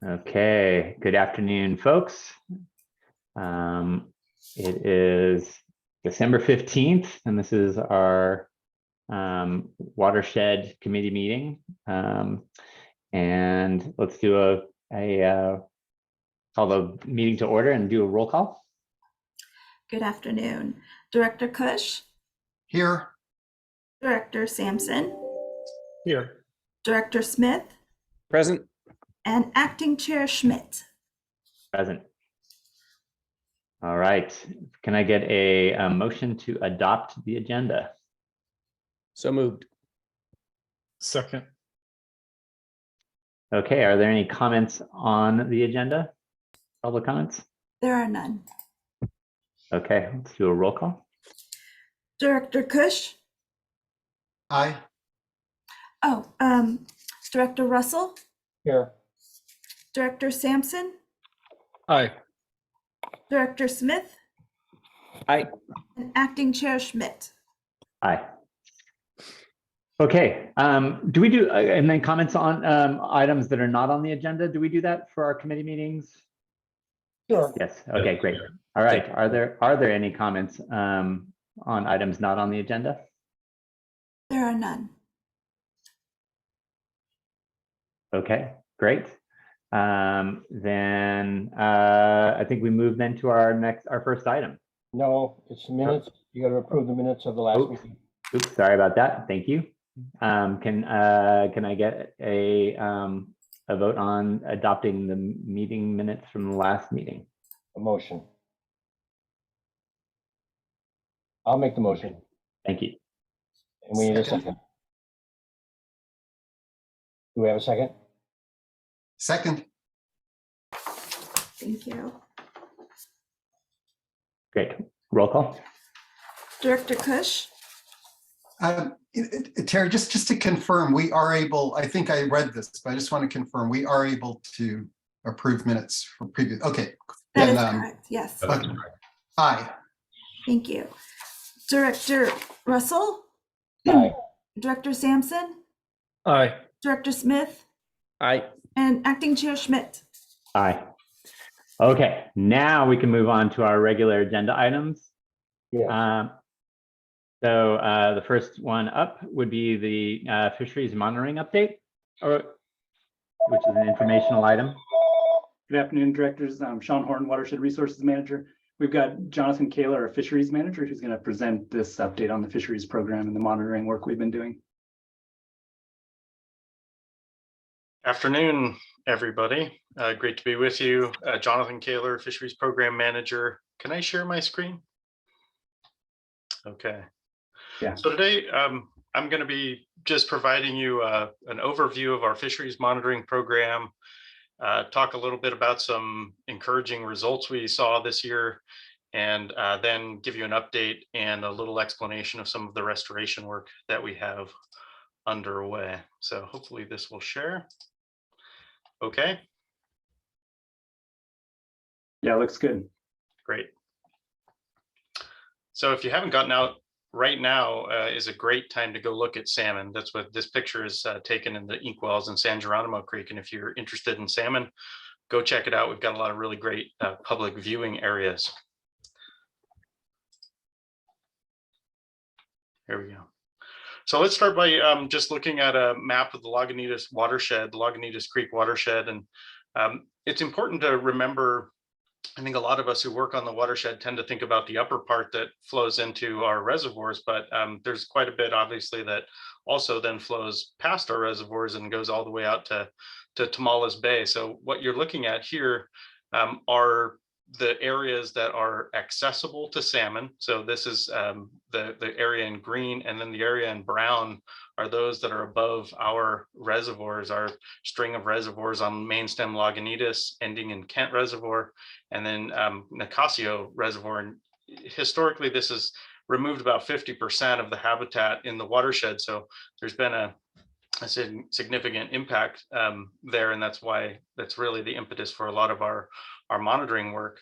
Okay, good afternoon, folks. It is December 15th, and this is our Watershed committee meeting. And let's do call the meeting to order and do a roll call. Good afternoon. Director Cush? Here. Director Sampson? Here. Director Smith? Present. And Acting Chair Schmidt? Present. All right. Can I get a motion to adopt the agenda? So moved. Second. Okay, are there any comments on the agenda? Public comments? There are none. Okay, let's do a roll call. Director Cush? Aye. Oh, Director Russell? Here. Director Sampson? Aye. Director Smith? Aye. And Acting Chair Schmidt? Aye. Okay, do we do, and then comments on items that are not on the agenda? Do we do that for our committee meetings? Sure. Yes, okay, great. All right, are there any comments on items not on the agenda? There are none. Okay, great. Then I think we move then to our first item. No, it's the minutes. You got to approve the minutes of the last meeting. Oops, sorry about that. Thank you. Can I get a vote on adopting the meeting minutes from the last meeting? A motion. I'll make the motion. Thank you. And we need a second. Do we have a second? Second. Thank you. Great. Roll call. Director Cush? Terry, just to confirm, we are able, I think I read this, but I just want to confirm, we are able to approve minutes from previous, okay. That Then, is correct, yes. okay. Aye. Thank you. Director Russell? Aye. Director Sampson? Aye. Director Smith? Aye. And Acting Chair Schmidt? Aye. Okay, now we can move on to our regular agenda items. Yeah. So the first one up would be the fisheries monitoring update, which is an informational item. Good afternoon, directors. I'm Sean Horn, Watershed Resources Manager. We've got Jonathan Kaler, our Fisheries Manager, who's going to present this update on the fisheries program and the monitoring work we've been doing. Afternoon, everybody. Great to be with you. Jonathan Kaler, Fisheries Program Manager. Can I share my screen? Okay. Yeah. So today, I'm going to be just providing you an overview of our fisheries monitoring program, talk a little bit about some encouraging results we saw this year, and then give you an update and a little explanation of some of the restoration work that we have underway. So hopefully this will share. Okay. Yeah, looks good. Great. So if you haven't gotten out, right now is a great time to go look at salmon. That's what this picture is taken in the ink wells in San Geronimo Creek. And if you're interested in salmon, go check it out. We've got a lot of really great public viewing areas. Here we go. So let's start by just looking at a map of the Lagunitas watershed, the Lagunitas Creek watershed. And it's important to remember, I think a lot of us who work on the watershed tend to think about the upper part that flows into our reservoirs, but there's quite a bit obviously that also then flows past our reservoirs and goes all the way out to Tamales Bay. So what you're looking at here are the areas that are accessible to salmon. So this is the area in green, and then the area in brown are those that are above our reservoirs, our string of reservoirs on main stem Lagunitas ending in Kent Reservoir, and then Nicasio Reservoir. And historically, this has removed about 50% of the habitat in the watershed. So there's been a significant impact there, and that's really the impetus for a lot of our monitoring work.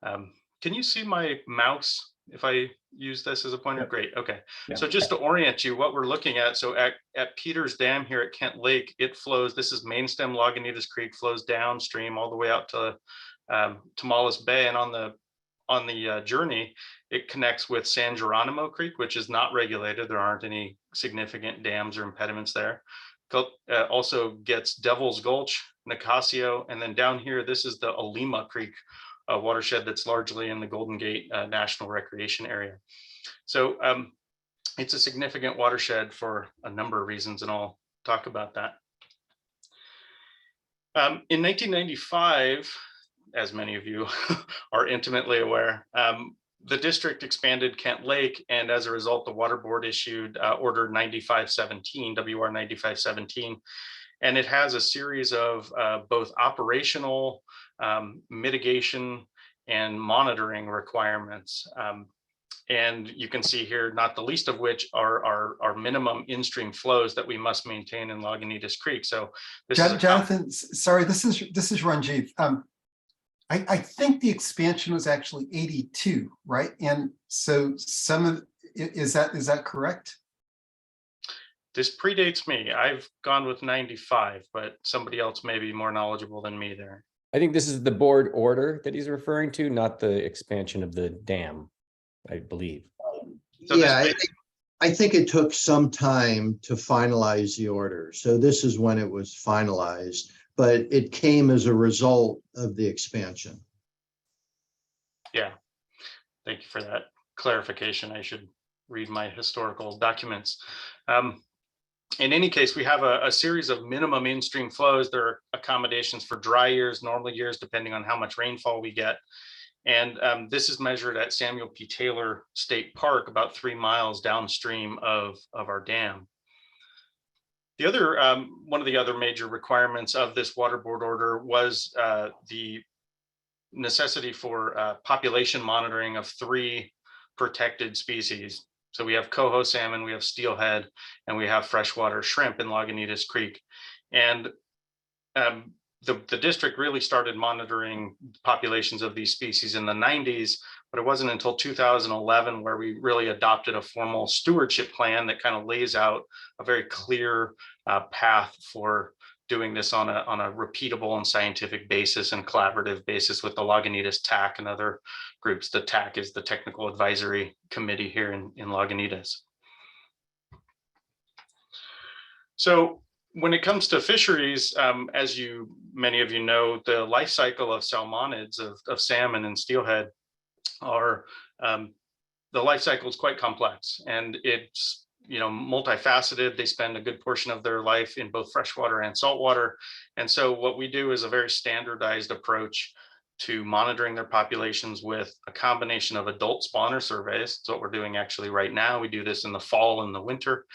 Can you see my mouse if I use this as a pointer? Yep. Great, okay. Yeah. So just to orient you, what we're looking at, so at Peters Dam here at Kent Lake, it flows, this is main stem Lagunitas Creek, flows downstream all the way out to Tamales Bay, and on the journey, it connects with San Geronimo Creek, which is not regulated. There aren't any significant dams or impediments there. Also gets Devil's Gulch, Nicasio, and then down here, this is the Olima Creek watershed that's largely in the Golden Gate National Recreation Area. So it's a significant watershed for a number of reasons, and I'll talk about that. In 1995, as many of you are intimately aware, the district expanded Kent Lake, and as a result, the Water Board issued Order 9517, WR 9517, and it has a series of both operational, mitigation, and monitoring requirements. And you can see here, not the least of which are our minimum in-stream flows that we must maintain in Lagunitas Creek. So this is Jonathan, sorry, this is Ranjiv. I think the expansion was actually 82, right? And so some of, is that correct? This predates me. I've gone with 95, but somebody else may be more knowledgeable than me there. I think this is the board order that he's referring to, not the expansion of the dam, I believe. So Yeah, I think it took some time to finalize the order. So this is when it was finalized, but it came as a result of the expansion. Yeah, thank you for that clarification. I should read my historical documents. In any case, we have a series of minimum in-stream flows. There are accommodations for dry years, normal years, depending on how much rainfall we get. And this is measured at Samuel P. Taylor State Park, about 3 miles downstream of our dam. The other, one of the other major requirements of this Water Board order was the necessity for population monitoring of 3 protected species. So we have coho salmon, we have steelhead, and we have freshwater shrimp in Lagunitas Creek. And the district really started monitoring populations of these species in the 90s, but it wasn't until 2011 where we really adopted a formal stewardship plan that kind of lays out a very clear path for doing this on a repeatable and scientific basis and collaborative basis with the Lagunitas TAC and other groups. The TAC is the Technical Advisory Committee here in Lagunitas. So when it comes to fisheries, as many of you know, the life cycle of salmonids, of salmon and steelhead, are the life cycle is quite complex, and it's multifaceted. They spend a good portion of their life in both freshwater and saltwater. And so what we do is a very standardized approach to monitoring their populations with a combination of adult spawner surveys. That's what we're doing actually right now. We do this in the fall and the winter.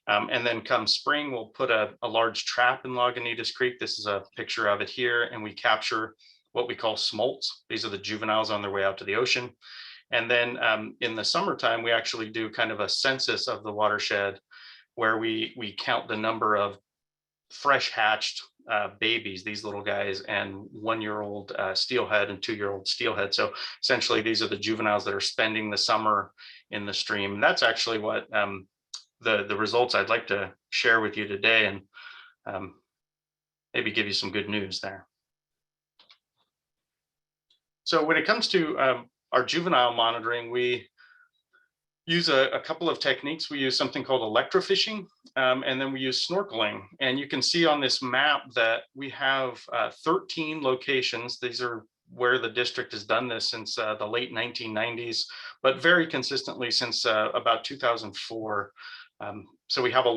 And then come spring, we'll put a large trap in Lagunitas Creek. This is a picture of it here. And we capture what we call smolts. These are the juveniles on their way out to the ocean. And then in the summertime, we actually do kind of a census of the watershed where we count the number of fresh hatched babies, these little guys, and 1-year-old steelhead and 2-year-old steelhead. So essentially, these are the juveniles that are spending the summer in the stream. And that's actually what the results I'd like to share with you today, and maybe give you some good news there. So when it comes to our juvenile monitoring, we use a couple of techniques. We use something called electrofishing, and then we use snorkeling. And you can see on this map that we have 13 locations. These are where the district has done this since the late 1990s, but very consistently since about 2004. So we have a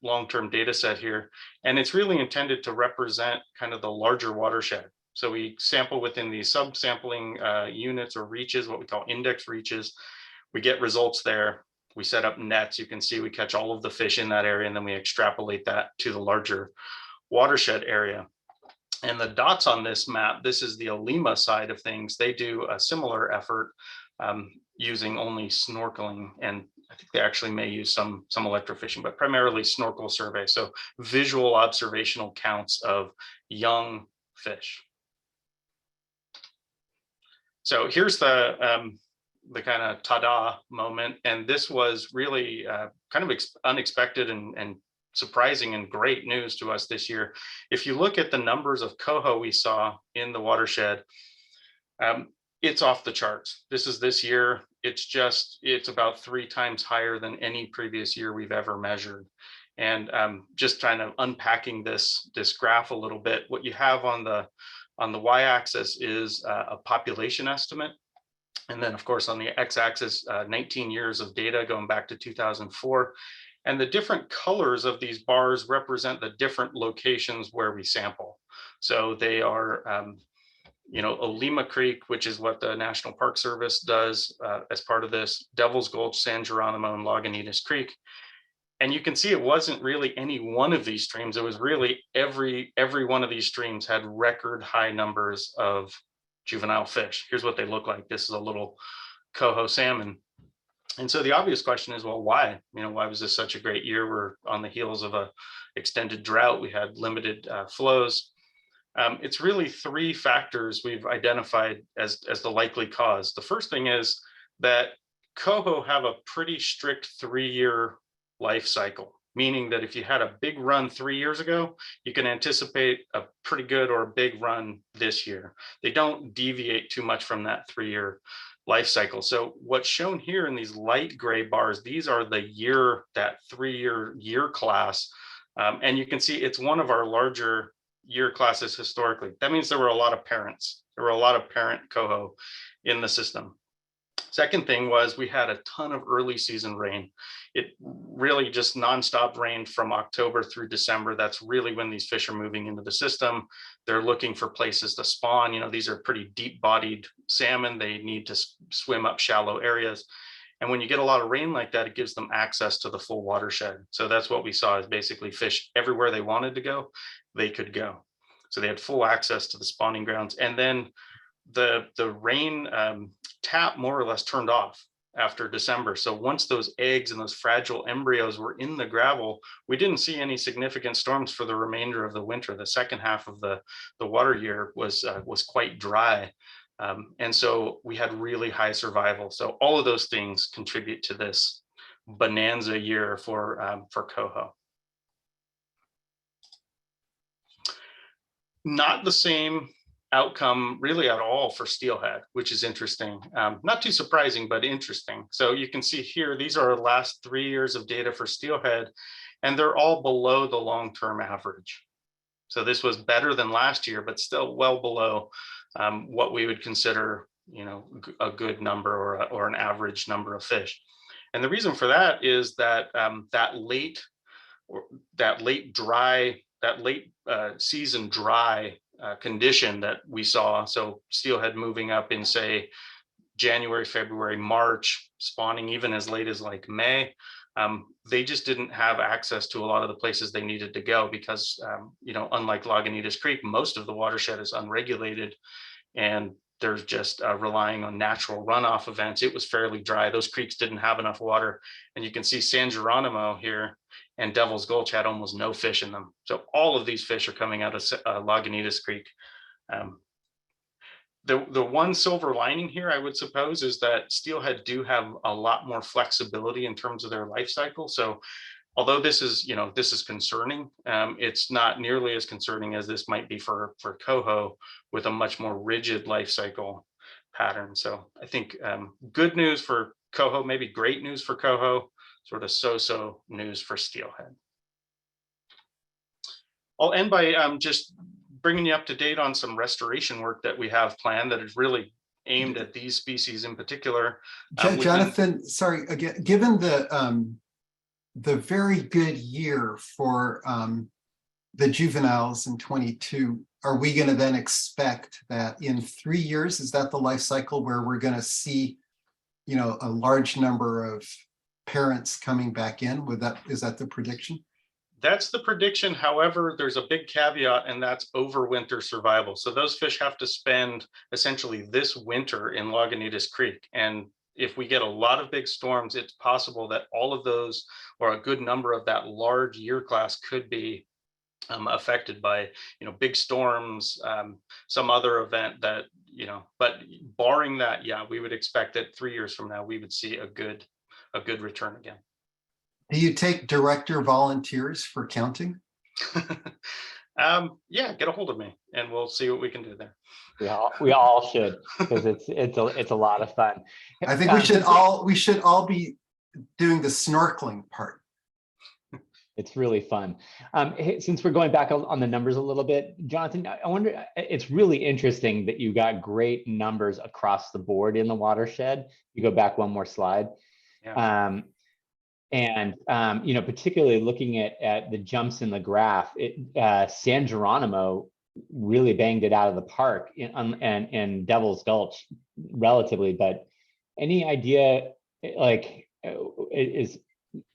long-term data set here, and it's really intended to represent kind of the larger watershed. So we sample within these sub-sampling units or reaches, what we call index reaches. We get results there. We set up nets. You can see we catch all of the fish in that area, and then we extrapolate that to the larger watershed area. And the dots on this map, this is the Olima side of things. They do a similar effort using only snorkeling, and I think they actually may use some electrofishing, but primarily snorkel survey. So visual observational counts of young fish. So here's the kind of ta-da moment. And this was really kind of unexpected and surprising and great news to us this year. If you look at the numbers of coho we saw in the watershed, it's off the charts. This year. It's about 3 times higher than any previous year we've ever measured. And just trying to unpacking this graph a little bit, what you have on the y-axis is a population estimate. And then of course on the x-axis, 19 years of data going back to 2004. And the different colors of these bars represent the different locations where we sample. So they are, Olima Creek, which is what the National Park Service does as part of this, Devil's Gulch, San Geronimo, and Lagunitas Creek. And you can see it wasn't really any one of these streams. It was really every one of these streams had record high numbers of juvenile fish. Here's what they look like. This is a little coho salmon. And so the obvious question is, well, why? Why was this such a great year? We're on the heels of a extended drought. We had limited flows. It's really 3 factors we've identified as the likely cause. The first thing is that coho have a pretty strict 3-year life cycle, meaning that if you had a big run 3 years ago, you can anticipate a pretty good or a big run this year. They don't deviate too much from that 3-year life cycle. So what's shown here in these light gray bars, these are the that 3-year year class. And you can see it's one of our larger year classes historically. That means there were a lot of parents. There were a lot of parent coho in the system. Second thing was we had a ton of early season rain. It really just nonstop rained from October through December. That's really when these fish are moving into the system. They're looking for places to spawn. These are pretty deep-bodied salmon. They need to swim up shallow areas. And when you get a lot of rain like that, it gives them access to the full watershed. So that's what we saw, is basically fish everywhere they wanted to go, they could go. So they had full access to the spawning grounds. And then the rain tap more or less turned off after December. So once those eggs and those fragile embryos were in the gravel, we didn't see any significant storms for the remainder of the winter. The second half of the water year was quite dry. And so we had really high survival. So all of those things contribute to this bonanza year for coho. Not the same outcome really at all for steelhead, which is interesting. Not too surprising, but interesting. So you can see here, these are our last 3 years of data for steelhead, and they're all below the long-term average. So this was better than last year, but still well below what we would consider, a good number or an average number of fish. And the reason for that is that that late season dry condition that we saw. So steelhead moving up in, say, January, February, March, spawning even as late as like May. They just didn't have access to a lot of the places they needed to go because, unlike Lagunitas Creek, most of the watershed is unregulated and there's just relying on natural runoff events. It was fairly dry. Those creeks didn't have enough water. And you can see San Geronimo here and Devil's Gulch had almost no fish in them. So all of these fish are coming out of Lagunitas Creek. The one silver lining here, I would suppose, is that steelhead do have a lot more flexibility in terms of their life cycle. So although this is concerning, it's not nearly as concerning as this might be for coho with a much more rigid life cycle pattern. So I think good news for coho, maybe great news for coho, sort of so-so news for steelhead. I'll end by just bringing you up to date on some restoration work that we have planned that is really aimed at these species in particular. Jonathan, sorry, again, given the very good year for the juveniles in 22, are we going to then expect that in 3 years, is that the life cycle where we're going to see, a large number of parents coming back in? Is that the prediction? That's the prediction. However, there's a big caveat, and that's overwinter survival. So those fish have to spend essentially this winter in Lagunitas Creek. And if we get a lot of big storms, it's possible that all of those, or a good number of that large year class, could be affected by big storms, some other event that but barring that, yeah, we would expect that 3 years from now, we would see a good return again. Do you take director volunteers for counting? Yeah, get a hold of me and we'll see what we can do there. We all should, because it's a lot of fun. I think we should all be doing the snorkeling part. It's really fun. Hey, since we're going back on the numbers a little bit, Jonathan, I wonder, it's really interesting that you got great numbers across the board in the watershed. You go back one more slide. Yeah. Particularly looking at the jumps in the graph, San Geronimo really banged it out of the park in Devil's Gulch relatively, but any idea,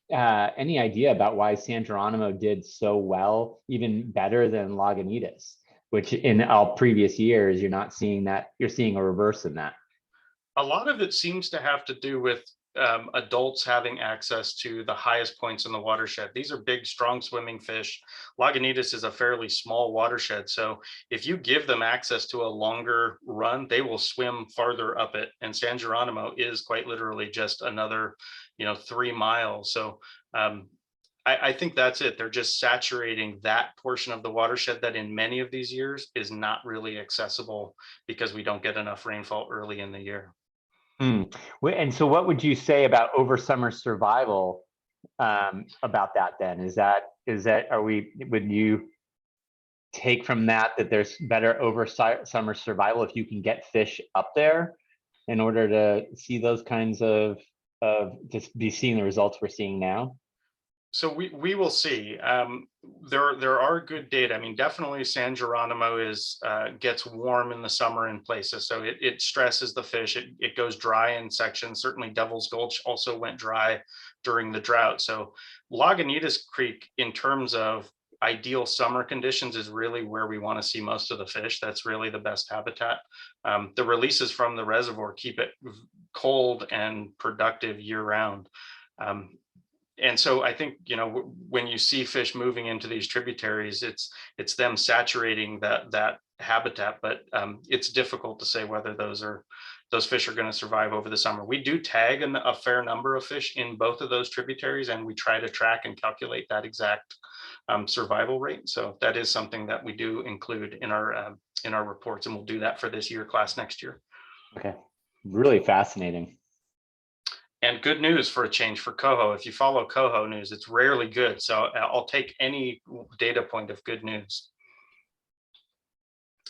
any idea about why San Geronimo did so well, even better than Lagunitas, which in all previous years, you're not seeing that, you're seeing a reverse in that? A lot of it seems to have to do with adults having access to the highest points in the watershed. These are big, strong swimming fish. Lagunitas is a fairly small watershed. So if you give them access to a longer run, they will swim farther up it. And San Geronimo is quite literally just another, 3 miles. So I think that's it. They're just saturating that portion of the watershed that in many of these years is not really accessible because we don't get enough rainfall early in the year. And so what would you say about over summer survival about that then? Would you take from that there's better over summer survival if you can get fish up there in order to see those kinds of just be seeing the results we're seeing now? So we will see. There are good data. I mean, definitely San Geronimo gets warm in the summer in places, so it stresses the fish. It goes dry in sections. Certainly, Devil's Gulch also went dry during the drought. So Lagunitas Creek, in terms of ideal summer conditions, is really where we want to see most of the fish. That's really the best habitat. The releases from the reservoir keep it cold and productive year round. And so I think, when you see fish moving into these tributaries, it's them saturating that habitat, but it's difficult to say whether those fish are going to survive over the summer. We do tag a fair number of fish in both of those tributaries, and we try to track and calculate that exact survival rate. So that is something that we do include in our reports, and we'll do that for this year class next year. Okay, really fascinating. And good news for a change for coho. If you follow coho news, it's rarely good. So I'll take any data point of good news.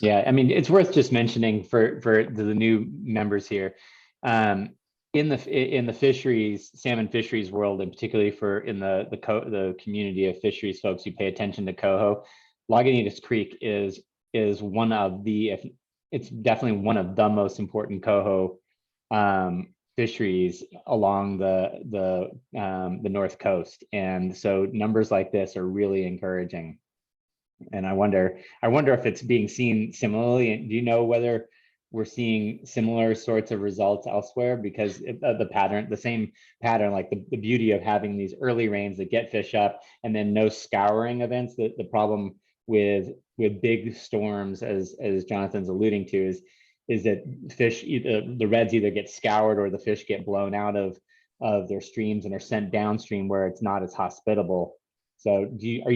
Yeah, I mean, it's worth just mentioning for the new members here. In the fisheries, salmon fisheries world, and particularly in the community of fisheries folks who pay attention to coho, Lagunitas Creek is one of it's definitely one of the most important coho fisheries along the North Coast, and so numbers like this are really encouraging. And I wonder if it's being seen similarly. And do you know whether we're seeing similar sorts of results elsewhere? Because the same pattern, like the beauty of having these early rains that get fish up and then no scouring events. The problem with big storms, as Jonathan's alluding to, is that fish, the reds either get scoured or the fish get blown out of their streams and are sent downstream where it's not as hospitable. So do you know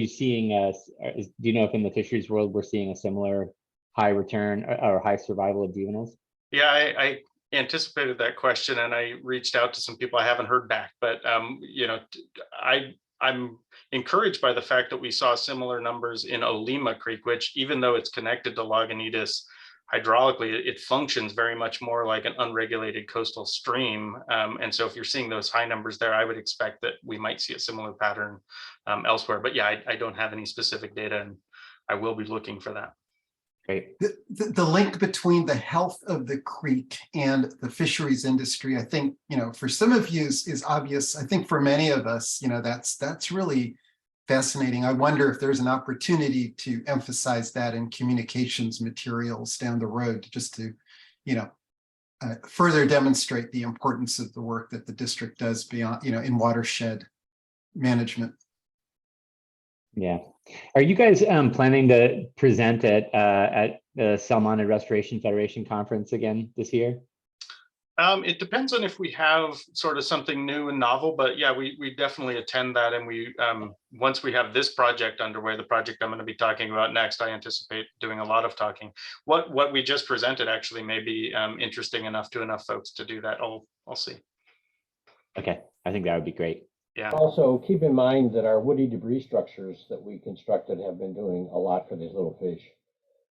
if in the fisheries world we're seeing a similar high return or high survival of juveniles? Yeah, I anticipated that question, and I reached out to some people. I haven't heard back, but I'm encouraged by the fact that we saw similar numbers in Olima Creek, which, even though it's connected to Lagunitas hydraulically, it functions very much more like an unregulated coastal stream. And so if you're seeing those high numbers there, I would expect that we might see a similar pattern elsewhere. But yeah, I don't have any specific data, and I will be looking for that. Great. The link between the health of the creek and the fisheries industry, I think, for some of you is obvious. I think for many of us, that's really fascinating. I wonder if there's an opportunity to emphasize that in communications materials down the road, just to, further demonstrate the importance of the work that the district does beyond, in watershed management. Yeah. Are you guys planning to present at the Salmon Restoration Federation conference again this year? It depends on if we have sort of something new and novel, but yeah, we definitely attend that. And we once we have this project underway, the project I'm going to be talking about next, I anticipate doing a lot of talking. What we just presented actually may be interesting enough to enough folks to do that. I'll see. Okay, I think that would be great. Yeah. Also, keep in mind that our woody debris structures that we constructed have been doing a lot for these little fish.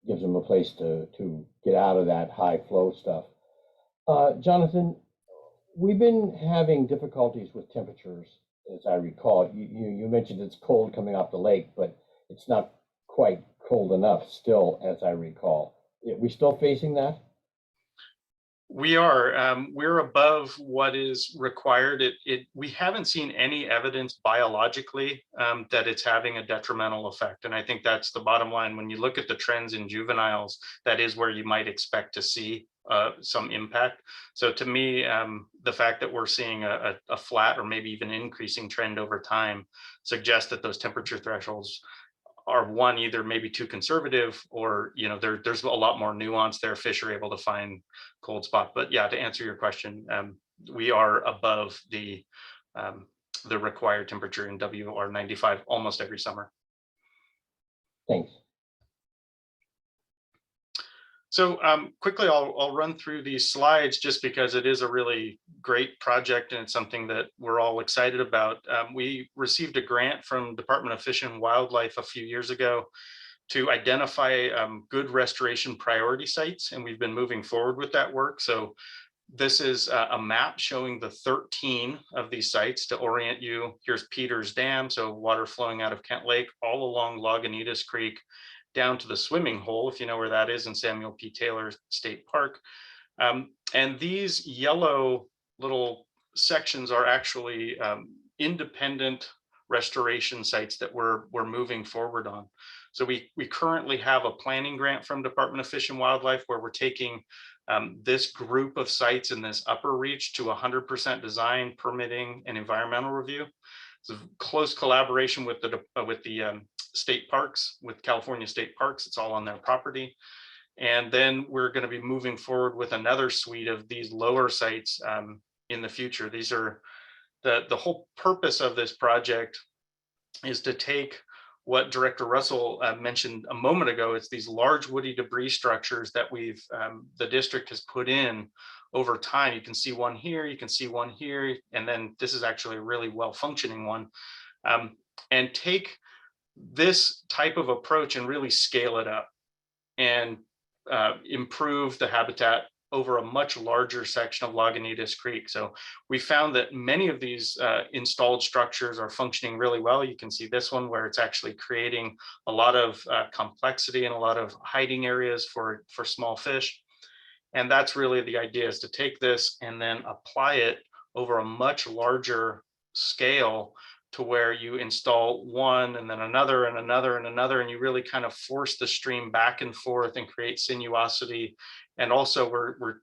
Gives them a place to get out of that high flow stuff. Jonathan, we've been having difficulties with temperatures, as I recall. You mentioned it's cold coming off the lake, but it's not quite cold enough still, as I recall. Are we still facing that? We are. We're above what is required. We haven't seen any evidence biologically that it's having a detrimental effect. And I think that's the bottom line. When you look at the trends in juveniles, that is where you might expect to see some impact. So to me, the fact that we're seeing a flat or maybe even increasing trend over time suggests that those temperature thresholds are one, either maybe too conservative, or there's a lot more nuance there. Fish are able to find cold spot. But yeah, to answer your question, we are above the required temperature in WR95 almost every summer. Thanks. So quickly, I'll run through these slides just because it is a really great project and it's something that we're all excited about. We received a grant from Department of Fish and Wildlife a few years ago to identify good restoration priority sites, and we've been moving forward with that work. So this is a map showing the 13 of these sites to orient you. Here's Peters Dam, so water flowing out of Kent Lake all along Lagunitas Creek, down to the swimming hole, if you know where that is, in Samuel P. Taylor State Park. And these yellow little sections are actually independent restoration sites that we're moving forward on. So we currently have a planning grant from Department of Fish and Wildlife where we're taking this group of sites in this upper reach to 100% design, permitting, and environmental review. It's a close collaboration with the state parks, with California State Parks. It's all on their property. And then we're going to be moving forward with another suite of these lower sites in the future. These are the whole purpose of this project is to take what Director Russell mentioned a moment ago. It's these large woody debris structures that the district has put in over time. You can see one here, you can see one here, and then this is actually a really well-functioning one. And take this type of approach and really scale it up and improve the habitat over a much larger section of Lagunitas Creek. So we found that many of these installed structures are functioning really well. You can see this one where it's actually creating a lot of complexity and a lot of hiding areas for small fish. And that's really the idea, is to take this and then apply it over a much larger scale to where you install one and then another and another and another, and you really kind of force the stream back and forth and create sinuosity. And also we're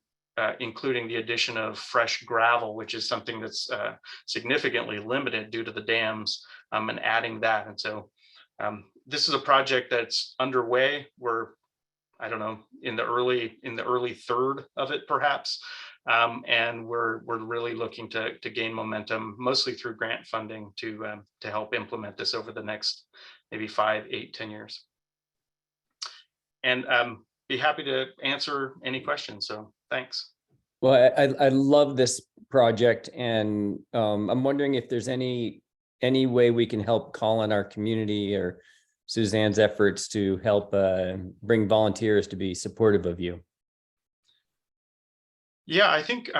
including the addition of fresh gravel, which is something that's significantly limited due to the dams, and adding that. And so this is a project that's underway. We're, I don't know, in the early third of it, perhaps. And we're really looking to gain momentum, mostly through grant funding, to help implement this over the next maybe 5, 8, 10 years. And be happy to answer any questions. So thanks. Well, I love this project, and I'm wondering if there's any way we can help call on our community or Suzanne's efforts to help bring volunteers to be supportive of you. Yeah, I think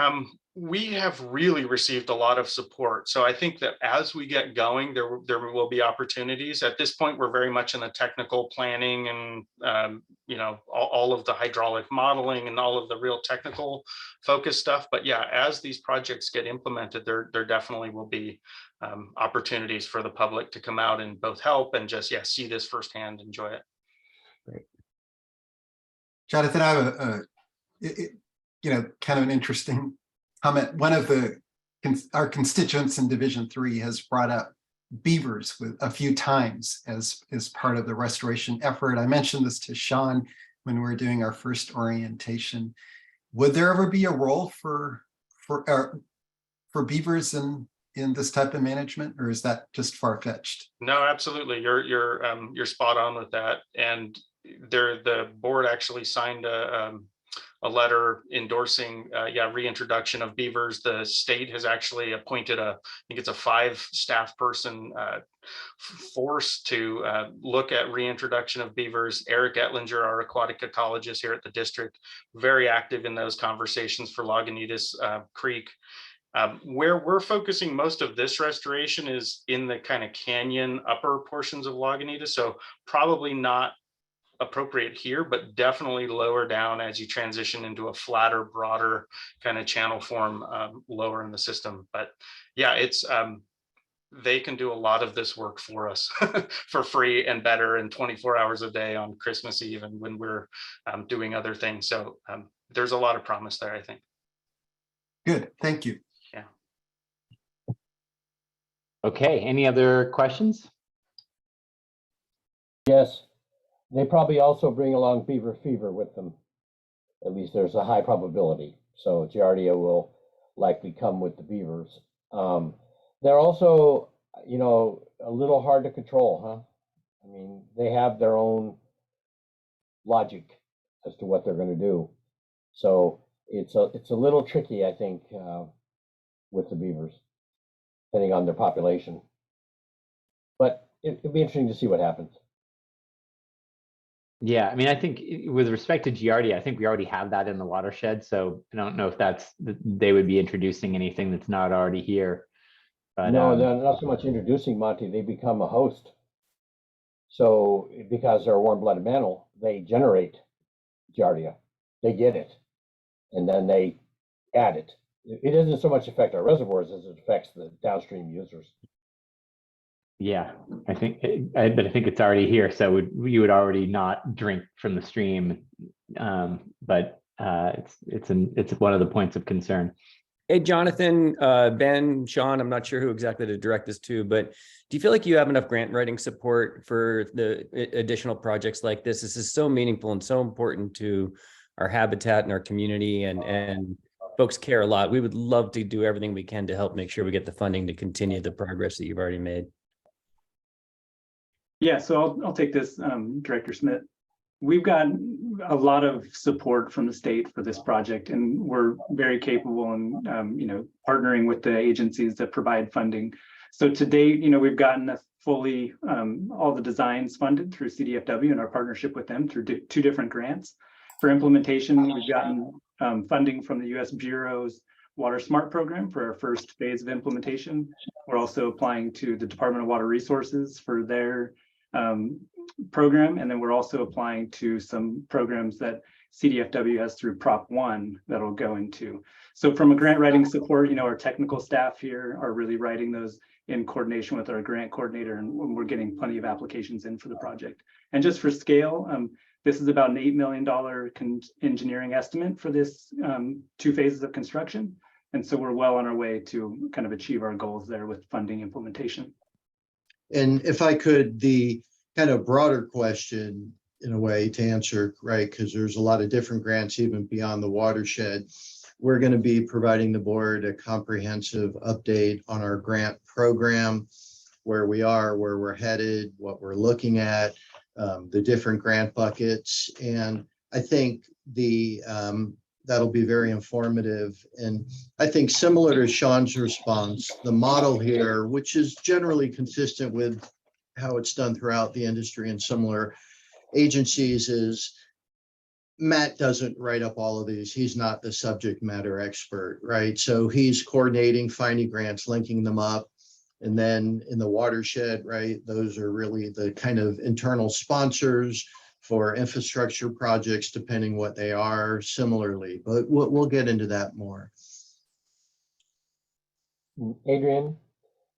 we have really received a lot of support. So I think that as we get going, there will be opportunities. At this point, we're very much in the technical planning and all of the hydraulic modeling and all of the real technical focus stuff. But yeah, as these projects get implemented, there definitely will be opportunities for the public to come out and both help and just see this firsthand, enjoy it. Great. Jonathan, I have kind of an interesting comment. One of our constituents in Division 3 has brought up beavers with a few times as part of the restoration effort. I mentioned this to Sean when we were doing our first orientation. Would there ever be a role for beavers in this type of management, or is that just far-fetched? No, absolutely. You're spot on with that. And the board actually signed a letter endorsing reintroduction of beavers. The state has actually appointed I think it's a 5-staff person force to look at reintroduction of beavers. Eric Etlinger, our aquatic ecologist here at the district, very active in those conversations for Lagunitas Creek. Where we're focusing most of this restoration is in the kind of canyon upper portions of Lagunitas, so probably not appropriate here, but definitely lower down as you transition into a flatter, broader kind of channel form lower in the system. But yeah, it's they can do a lot of this work for us for free and better, and 24 hours a day on Christmas Eve and when we're doing other things. So there's a lot of promise there, I think. Good, thank you. Yeah. Okay, any other questions? Yes, they probably also bring along beaver fever with them. At least there's a high probability. So Giardia will likely come with the beavers. They're also, you know, a little hard to control, huh? I mean, they have their own logic as to what they're going to do. So it's a little tricky, I think, with the beavers, depending on their population. But it'd be interesting to see what happens. Yeah, I mean, I think with respect to Giardia, I think we already have that in the watershed. So I don't know if they would be introducing anything that's not already here. But, no, they're not so much introducing, Monty. They become a host. So because they're a warm-blooded mammal, they generate Giardia. They get it, and then they add it. It doesn't so much affect our reservoirs as it affects the downstream users. yeah, I think, but I think it's already here. So you would already not drink from the stream, but it's one of the points of concern. Hey, Jonathan, Ben, Sean, I'm not sure who exactly to direct this to, but do you feel like you have enough grant writing support for the additional projects like this? This is so meaningful and so important to our habitat and our community, and folks care a lot. We would love to do everything we can to help make sure we get the funding to continue the progress that you've already made. Yeah, so I'll take this, Director Smith. We've got a lot of support from the state for this project, and we're very capable in, partnering with the agencies that provide funding. So to date, we've gotten a fully all the designs funded through CDFW and our partnership with them through 2 different grants. For implementation, we've gotten funding from the U.S. Bureau's Water Smart program for our first phase of implementation. We're also applying to the Department of Water Resources for their program, and then we're also applying to some programs that CDFW has through Prop 1 that'll go into. So from a grant writing support, our technical staff here are really writing those in coordination with our grant coordinator, and we're getting plenty of applications in for the project. And just for scale, this is about an $8 million engineering estimate for this 2 phases of construction. And so we're well on our way to kind of achieve our goals there with funding implementation. And if I could, the kind of broader question in a way to answer, right, because there's a lot of different grants even beyond the watershed. We're going to be providing the board a comprehensive update on our grant program, where we are, where we're headed, what we're looking at, the different grant buckets. And I think that'll be very informative. And I think similar to Sean's response, the model here, which is generally consistent with how it's done throughout the industry and similar agencies, is Matt doesn't write up all of these. He's not the subject matter expert, right? So he's coordinating, finding grants, linking them up. And then in the watershed, right, those are really the kind of internal sponsors for infrastructure projects, depending what they are similarly, but we'll get into that more. Adrian,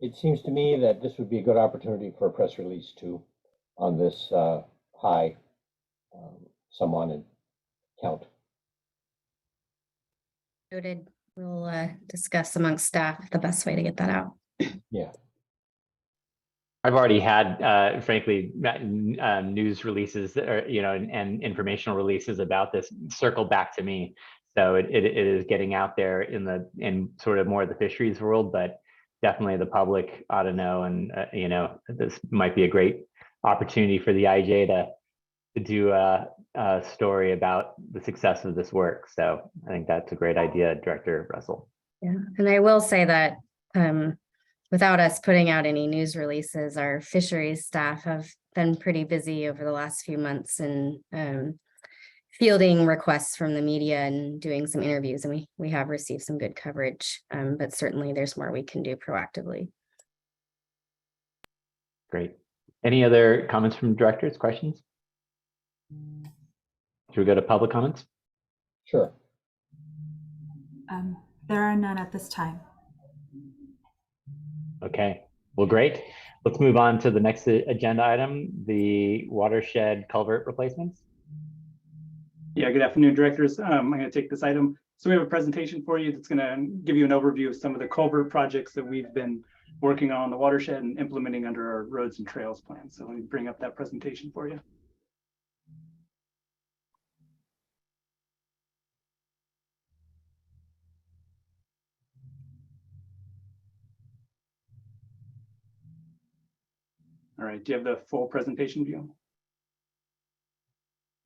it seems to me that this would be a good opportunity for a press release too on this high unwanted count. Noted. We'll discuss amongst staff the best way to get that out. Yeah. I've already had, frankly, news releases or, and informational releases about this circle back to me. So it is getting out there in sort of more of the fisheries world, but definitely the public ought to know. And, this might be a great opportunity for the IJ to do a story about the success of this work. So I think that's a great idea, Director Russell. Yeah, and I will say that without us putting out any news releases, our fisheries staff have been pretty busy over the last few months and fielding requests from the media and doing some interviews, and we have received some good coverage, but certainly there's more we can do proactively. Great. Any other comments from directors, questions? Should we go to public comments? Sure. There are none at this time. Okay, well, great. Let's move on to the next agenda item, the watershed culvert replacements. Yeah, good afternoon, directors. I'm going to take this item. So we have a presentation for you that's going to give you an overview of some of the culvert projects that we've been working on the watershed and implementing under our roads and trails plan. So let me bring up that presentation for you. All right, do you have the full presentation view?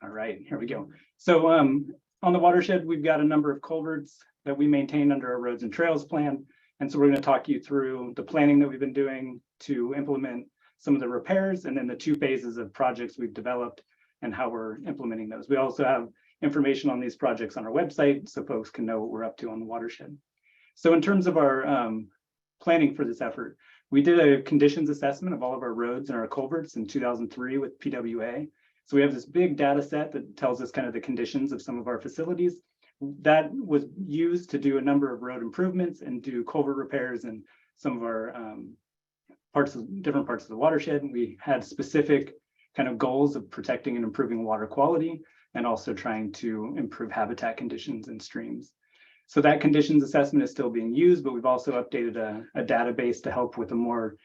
All right, here we go. So on the watershed, we've got a number of culverts that we maintain under our roads and trails plan. And so we're going to talk you through the planning that we've been doing to implement some of the repairs and then the 2 phases of projects we've developed and how we're implementing those. We also have information on these projects on our website so folks can know what we're up to on the watershed. So in terms of our planning for this effort, we did a conditions assessment of all of our roads and our culverts in 2003 with PWA. So we have this big data set that tells us kind of the conditions of some of our facilities. That was used to do a number of road improvements and do culvert repairs in some of our different parts of the watershed. And we had specific kind of goals of protecting and improving water quality and also trying to improve habitat conditions in streams. So that conditions assessment is still being used, but we've also updated a database to help with a more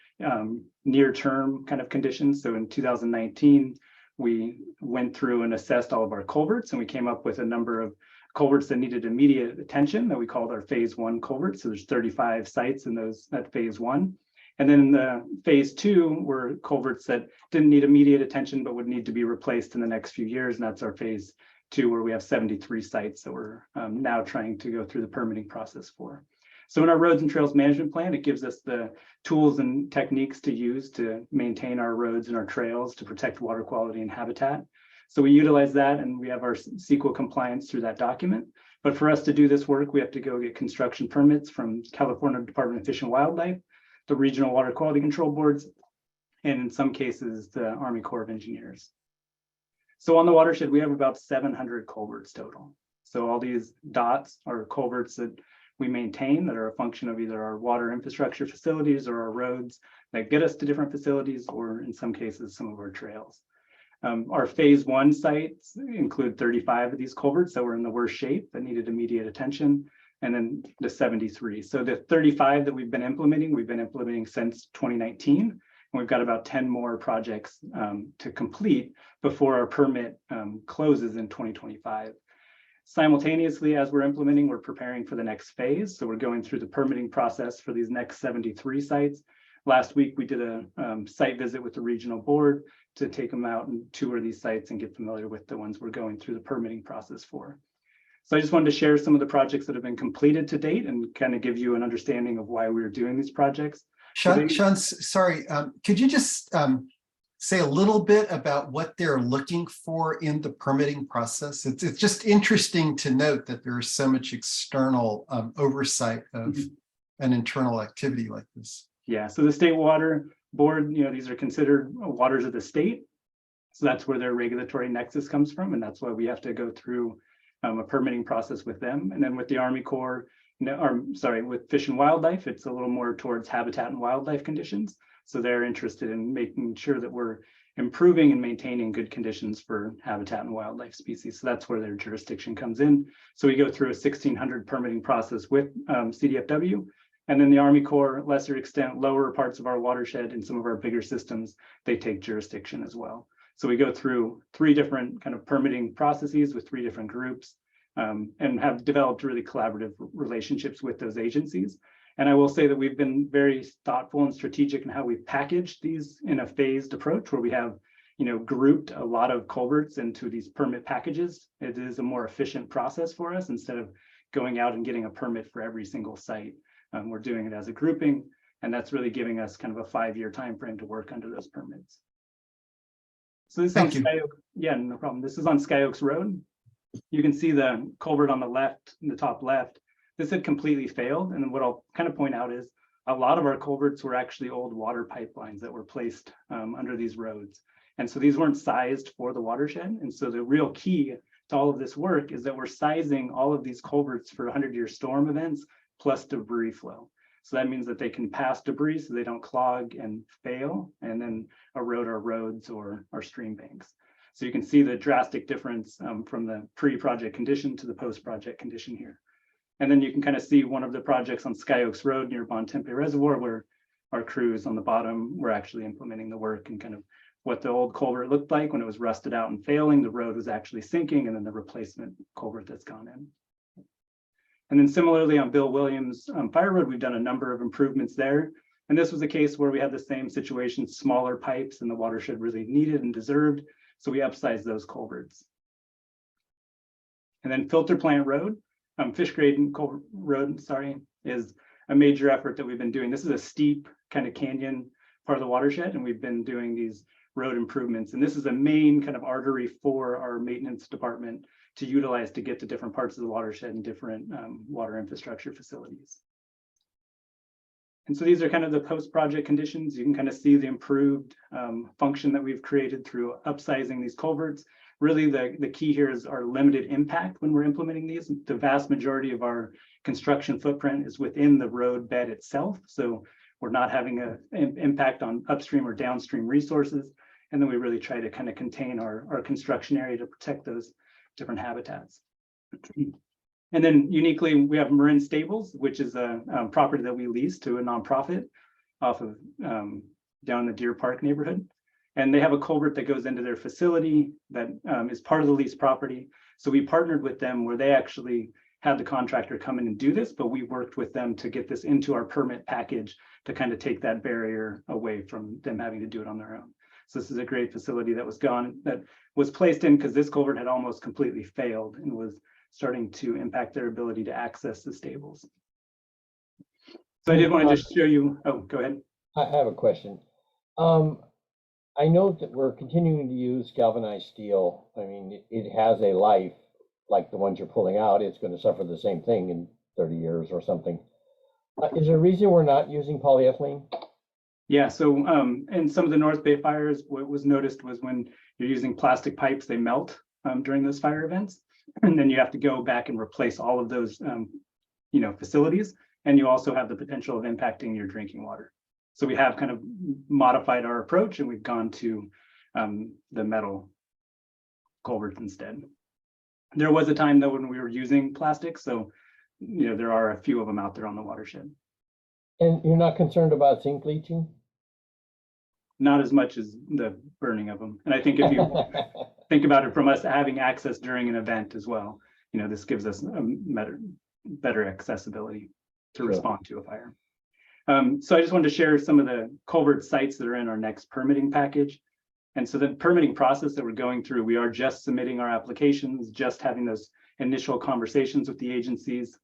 near-term kind of conditions. So in 2019, we went through and assessed all of our culverts, and we came up with a number of culverts that needed immediate attention that we called our phase 1 culverts. So there's 35 sites in that phase 1. And then the phase 2 were culverts that didn't need immediate attention, but would need to be replaced in the next few years. And that's our phase 2, where we have 73 sites that we're now trying to go through the permitting process for. So in our roads and trails management plan, it gives us the tools and techniques to use to maintain our roads and our trails to protect water quality and habitat. So we utilize that, and we have our CEQA compliance through that document. But for us to do this work, we have to go get construction permits from California Department of Fish and Wildlife, the regional water quality control boards, and in some cases, the Army Corps of Engineers. So on the watershed, we have about 700 culverts total. So all these dots are culverts that we maintain that are a function of either our water infrastructure facilities or our roads that get us to different facilities, or in some cases, some of our trails. Our phase 1 sites include 35 of these culverts that were in the worst shape that needed immediate attention, and then the 73. So the 35 that we've been implementing since 2019. And we've got about 10 more projects to complete before our permit closes in 2025. Simultaneously, as we're implementing, we're preparing for the next phase. So we're going through the permitting process for these next 73 sites. Last week, we did a site visit with the regional board to take them out and tour these sites and get familiar with the ones we're going through the permitting process for. So I just wanted to share some of the projects that have been completed to date and kind of give you an understanding of why we're doing these projects. Sean, sorry, could you just say a little bit about what they're looking for in the permitting process? It's just interesting to note that there is so much external oversight of an internal activity like this. Yeah, so the State Water Board, these are considered waters of the state. So that's where their regulatory nexus comes from. And that's why we have to go through a permitting process with them. And then with the Army Corps, with Fish and Wildlife, it's a little more towards habitat and wildlife conditions. So they're interested in making sure that we're improving and maintaining good conditions for habitat and wildlife species. So that's where their jurisdiction comes in. So we go through a 1,600 permitting process with CDFW. And then the Army Corps, lesser extent, lower parts of our watershed and some of our bigger systems, they take jurisdiction as well. So we go through 3 different kind of permitting processes with 3 different groups, and have developed really collaborative relationships with those agencies. And I will say that we've been very thoughtful and strategic in how we package these in a phased approach where we have, grouped a lot of culverts into these permit packages. It is a more efficient process for us instead of going out and getting a permit for every single site. We're doing it as a grouping, and that's really giving us kind of a 5-year time frame to work under those permits. So this is on Sky Oak. Yeah, no problem. This is on Sky Oaks Road. You can see the culvert on the left, in the top left. This had completely failed. And what I'll kind of point out is a lot of our culverts were actually old water pipelines that were placed under these roads. And so these weren't sized for the watershed. And so the real key to all of this work is that we're sizing all of these culverts for 100-year storm events plus debris flow. So that means that they can pass debris so they don't clog and fail and then erode our roads or our stream banks. So you can see the drastic difference from the pre-project condition to the post-project condition here. And then you can kind of see one of the projects on Sky Oaks Road near Bontempe Reservoir where our crews on the bottom were actually implementing the work and kind of what the old culvert looked like when it was rusted out and failing. The road was actually sinking, and then the replacement culvert that's gone in. And then similarly on Bill Williams Fire Road, we've done a number of improvements there. And this was a case where we had the same situation, smaller pipes and the watershed really needed and deserved. So we upsized those culverts. And then Filter Plant Road, Fish Grade Culvert Road, is a major effort that we've been doing. This is a steep kind of canyon part of the watershed, and we've been doing these road improvements. And this is a main kind of artery for our maintenance department to utilize to get to different parts of the watershed and different water infrastructure facilities. And so these are kind of the post-project conditions. You can kind of see the improved function that we've created through upsizing these culverts. Really, the key here is our limited impact when we're implementing these. The vast majority of our construction footprint is within the road bed itself. So we're not having an impact on upstream or downstream resources. And then we really try to kind of contain our construction area to protect those different habitats. And then uniquely, we have Marin Stables, which is a property that we lease to a nonprofit off of down in the Deer Park neighborhood. And they have a culvert that goes into their facility that is part of the lease property. So we partnered with them where they actually had the contractor come in and do this, but we worked with them to get this into our permit package to kind of take that barrier away from them having to do it on their own. So this is a great facility that was placed in because this culvert had almost completely failed and was starting to impact their ability to access the stables. So I did want to just show you, oh, go ahead. I have a question. I know that we're continuing to use galvanized steel. I mean, it has a life like the ones you're pulling out. It's going to suffer the same thing in 30 years or something. Is there a reason we're not using polyethylene? Yeah, so in some of the North Bay fires, what was noticed was when you're using plastic pipes, they melt during those fire events. And then you have to go back and replace all of those facilities. And you also have the potential of impacting your drinking water. So we have kind of modified our approach and we've gone to the metal culverts instead. There was a time though when we were using plastic. So, there are a few of them out there on the watershed. And you're not concerned about zinc leaching? Not as much as the burning of them. And I think if you think about it from us having access during an event as well, this gives us better accessibility to respond to a fire. So I just wanted to share some of the culvert sites that are in our next permitting package. And so the permitting process that we're going through, we are just submitting our applications, just having those initial conversations with the agencies.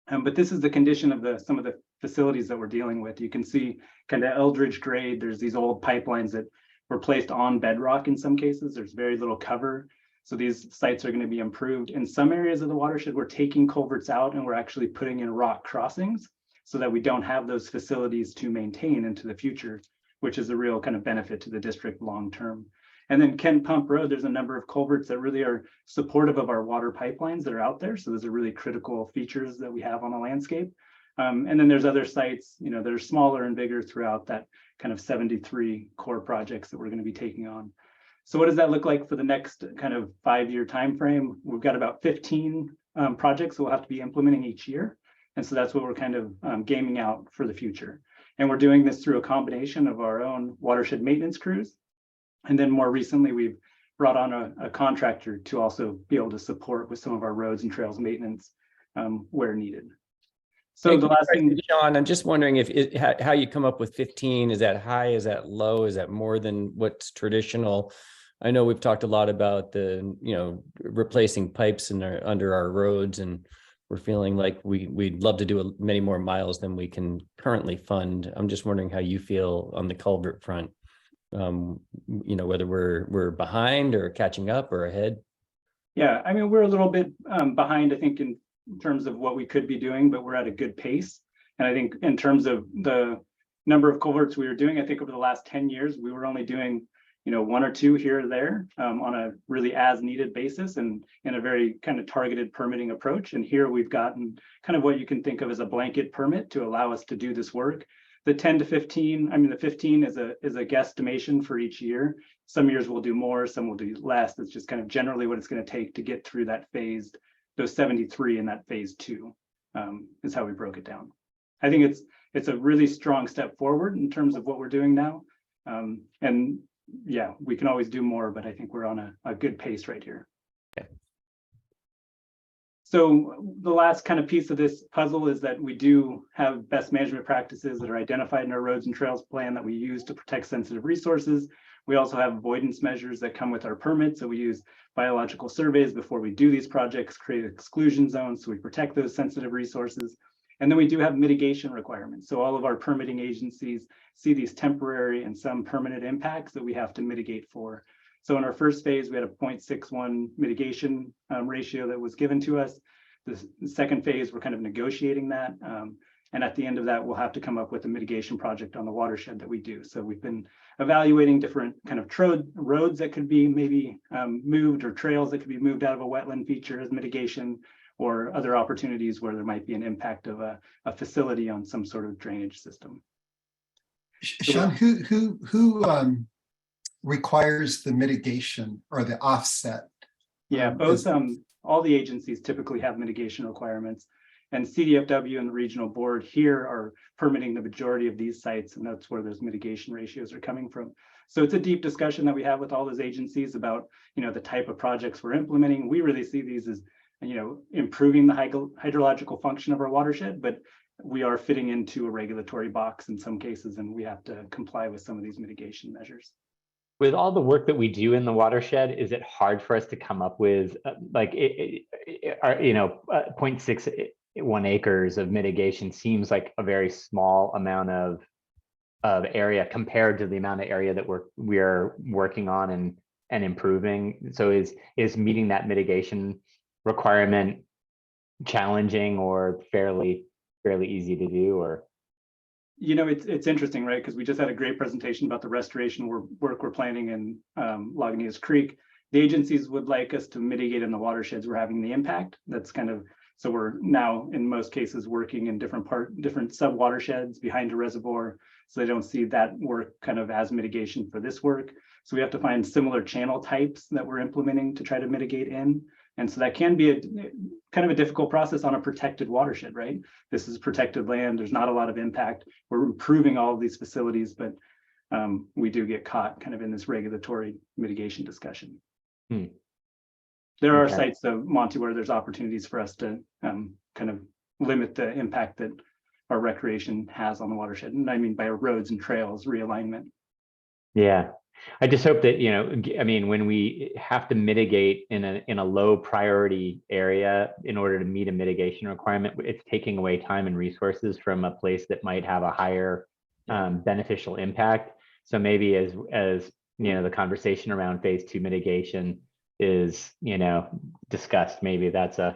But this is the condition of some of the facilities that we're dealing with. You can see kind of Eldridge grade, there's these old pipelines that were placed on bedrock in some cases. There's very little cover. So these sites are going to be improved. In some areas of the watershed, we're taking culverts out and we're actually putting in rock crossings so that we don't have those facilities to maintain into the future, which is a real kind of benefit to the district long-term. And then Kent Pump Road, there's a number of culverts that really are supportive of our water pipelines that are out there. So those are really critical features that we have on the landscape. And then there's other sites, that are smaller and bigger throughout that kind of 73 core projects that we're going to be taking on. So what does that look like for the next kind of 5-year time frame? We've got about 15 projects that we'll have to be implementing each year. And so that's what we're kind of gaming out for the future. And we're doing this through a combination of our own watershed maintenance crews. And then more recently, we've brought on a contractor to also be able to support with some of our roads and trails maintenance where needed. So Hey, the last thing, Sean, I'm just wondering if how you come up with 15, is that high, is that low, is that more than what's traditional? I know we've talked a lot about the, replacing pipes under our roads, and we're feeling like we'd love to do many more miles than we can currently fund. I'm just wondering how you feel on the culvert front. Whether we're behind or catching up or ahead. yeah, I mean, we're a little bit behind, I think, in terms of what we could be doing, but we're at a good pace. And I think in terms of the number of culverts we were doing, I think over the last 10 years, we were only doing, one or two here or there on a really as needed basis and in a very kind of targeted permitting approach. And here we've gotten kind of what you can think of as a blanket permit to allow us to do this work. The 10 to 15, I mean, the 15 is a guesstimation for each year. Some years we'll do more, some will do less. That's just kind of generally what it's going to take to get through that phased, those 73 in that phase 2 is how we broke it down. I think it's a really strong step forward in terms of what we're doing now. And yeah, we can always do more, but I think we're on a good pace right here. Okay. So the last kind of piece of this puzzle is that we do have best management practices that are identified in our roads and trails plan that we use to protect sensitive resources. We also have avoidance measures that come with our permits. So we use biological surveys before we do these projects, create exclusion zones so we protect those sensitive resources. And then we do have mitigation requirements. So all of our permitting agencies see these temporary and some permanent impacts that we have to mitigate for. So in our first phase, we had a 0.61 mitigation ratio that was given to us. The second phase, we're kind of negotiating that. And at the end of that, we'll have to come up with a mitigation project on the watershed that we do. So we've been evaluating different kind of roads that could be maybe moved, or trails that could be moved out of a wetland feature as mitigation, or other opportunities where there might be an impact of a facility on some sort of drainage system. Sean, who requires the mitigation or the offset? Yeah, both all the agencies typically have mitigation requirements, and CDFW and the regional board here are permitting the majority of these sites, and that's where those mitigation ratios are coming from. So it's a deep discussion that we have with all those agencies about, the type of projects we're implementing. We really see these as, improving the hydrological function of our watershed, but we are fitting into a regulatory box in some cases, and we have to comply with some of these mitigation measures. With all the work that we do in the watershed, is it hard for us to come up with 0.61 acres of mitigation seems like a very small amount of area compared to the amount of area that we're working on and improving. So is meeting that mitigation requirement challenging or fairly easy to do? Or it's interesting, right? Because we just had a great presentation about the restoration work we're planning in Lagunitas Creek. The agencies would like us to mitigate in the watersheds we're having the impact. That's kind of, so we're now in most cases working in different sub watersheds behind a reservoir, so they don't see that work kind of as mitigation for this work. So we have to find similar channel types that we're implementing to try to mitigate in. And so that can be a kind of a difficult process on a protected watershed, right? This is protected land. There's not a lot of impact. We're improving all of these facilities, but we do get caught kind of in this regulatory mitigation discussion. There are sites, though, Monty, where there's opportunities for us to kind of limit the impact that our recreation has on the watershed. And I mean by roads and trails realignment. Yeah. I just hope that, when we have to mitigate in a low priority area in order to meet a mitigation requirement, it's taking away time and resources from a place that might have a higher beneficial impact. So maybe as the conversation around phase 2 mitigation is, discussed, maybe that's an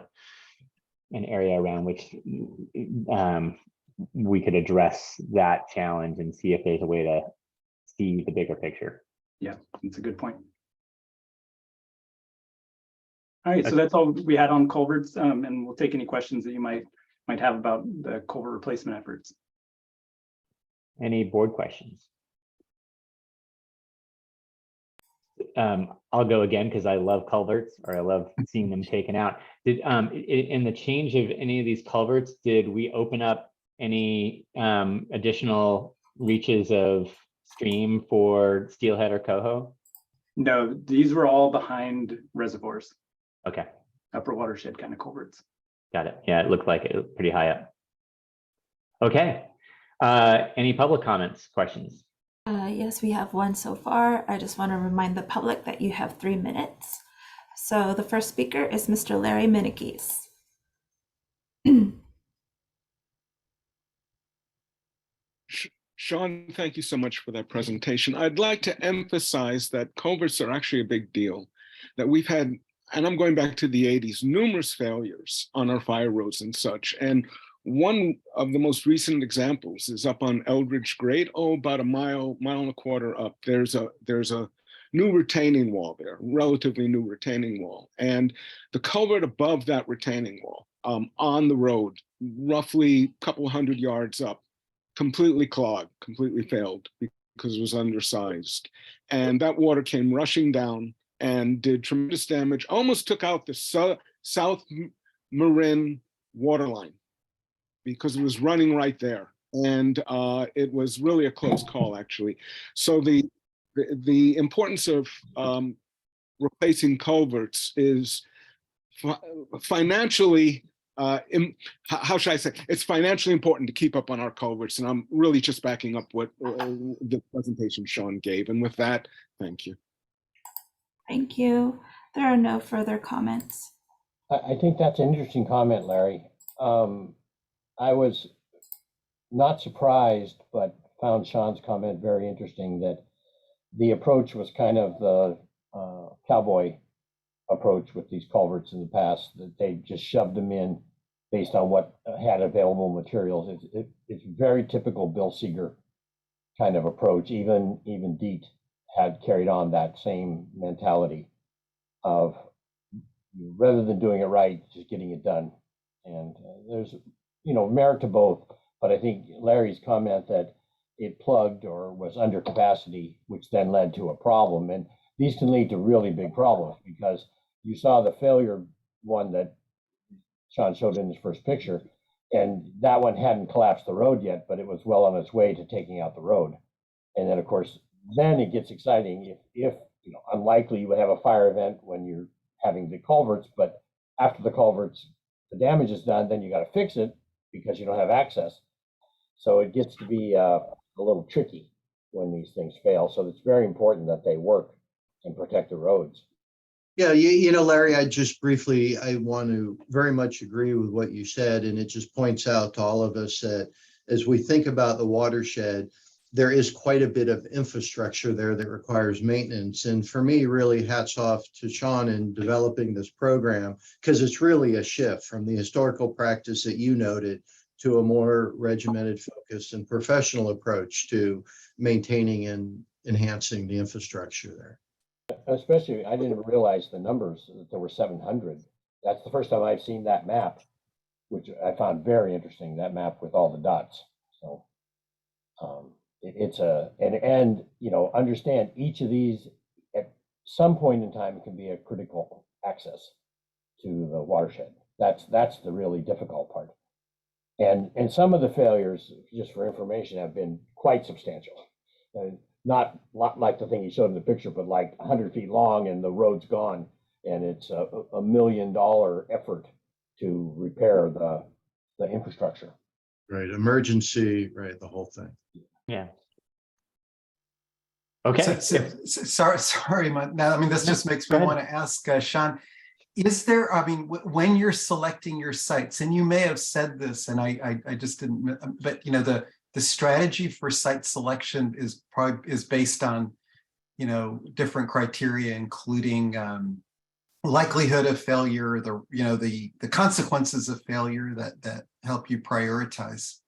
area around which we could address that challenge and see if there's a way to see the bigger picture. Yeah, that's a good point. All right, so that's all we had on culverts, and we'll take any questions that you might have about the culvert replacement efforts. Any board questions? I'll go again because I love culverts, or I love seeing them taken out. Did in the change of any of these culverts, did we open up any additional reaches of stream for Steelhead or Coho? No, these were all behind reservoirs, Okay, upper watershed kind of culverts. got it. Yeah, it looked like it was pretty high up. Okay, any public comments, questions? Yes, we have one so far. I just want to remind the public that you have 3 minutes. So the first speaker is Mr. Larry Minikis. Sean, thank you so much for that presentation. I'd like to emphasize that culverts are actually a big deal, that we've had, and I'm going back to the 80s, numerous failures on our fire roads and such. And one of the most recent examples is up on Eldridge Grade, about a mile and a quarter up. There's a new retaining wall there, relatively new retaining wall. And the culvert above that retaining wall on the road, roughly a couple 100 yards up, completely clogged, completely failed because it was undersized. And that water came rushing down and did tremendous damage, almost took out the South Marin water line because it was running right there. And it was really a close call, actually. So the importance of replacing culverts is financially, how should I say, it's financially important to keep up on our culverts, and I'm really just backing up what the presentation Sean gave. And with that, thank you. Thank you. There are no further comments. I think that's an interesting comment, Larry. I was not surprised, but found Sean's comment very interesting, that the approach was kind of the cowboy approach with these culverts in the past, that they just shoved them in based on what had available materials. It's very typical Bill Seeger kind of approach. Even DEET had carried on that same mentality of, rather than doing it right, just getting it done. And there's merit to both, but I think Larry's comment that it plugged or was under capacity, which then led to a problem. And these can lead to really big problems, because you saw the failure one that Sean showed in his first picture, and that one hadn't collapsed the road yet, but it was well on its way to taking out the road. And then, of course, then it gets exciting if unlikely you would have a fire event when you're having the culverts, but after the culverts, the damage is done, then you got to fix it because you don't have access. So it gets to be a little tricky when these things fail. So it's very important that they work and protect the roads. Yeah, Larry, I want to very much agree with what you said. And it just points out to all of us that as we think about the watershed, there is quite a bit of infrastructure there that requires maintenance. And for me, really hats off to Sean in developing this program, because it's really a shift from the historical practice that you noted to a more regimented, focused, and professional approach to maintaining and enhancing the infrastructure there. Especially, I didn't realize the numbers, that there were 700. That's the first time I've seen that map, which I found very interesting, that map with all the dots. So understand each of these at some point in time can be a critical access to the watershed. That's the really difficult part. And some of the failures, just for information, have been quite substantial. Not like the thing you showed in the picture, but like 100 feet long and the road's gone, and it's a $1 million effort to repair the infrastructure. Right, emergency, right, the whole thing. Yeah. Okay. Sorry, now, this just makes me want to ask Sean, is there, when you're selecting your sites, and you may have said this and I just didn't, but the strategy for site selection is based on, different criteria, including likelihood of failure, the consequences of failure that help you prioritize.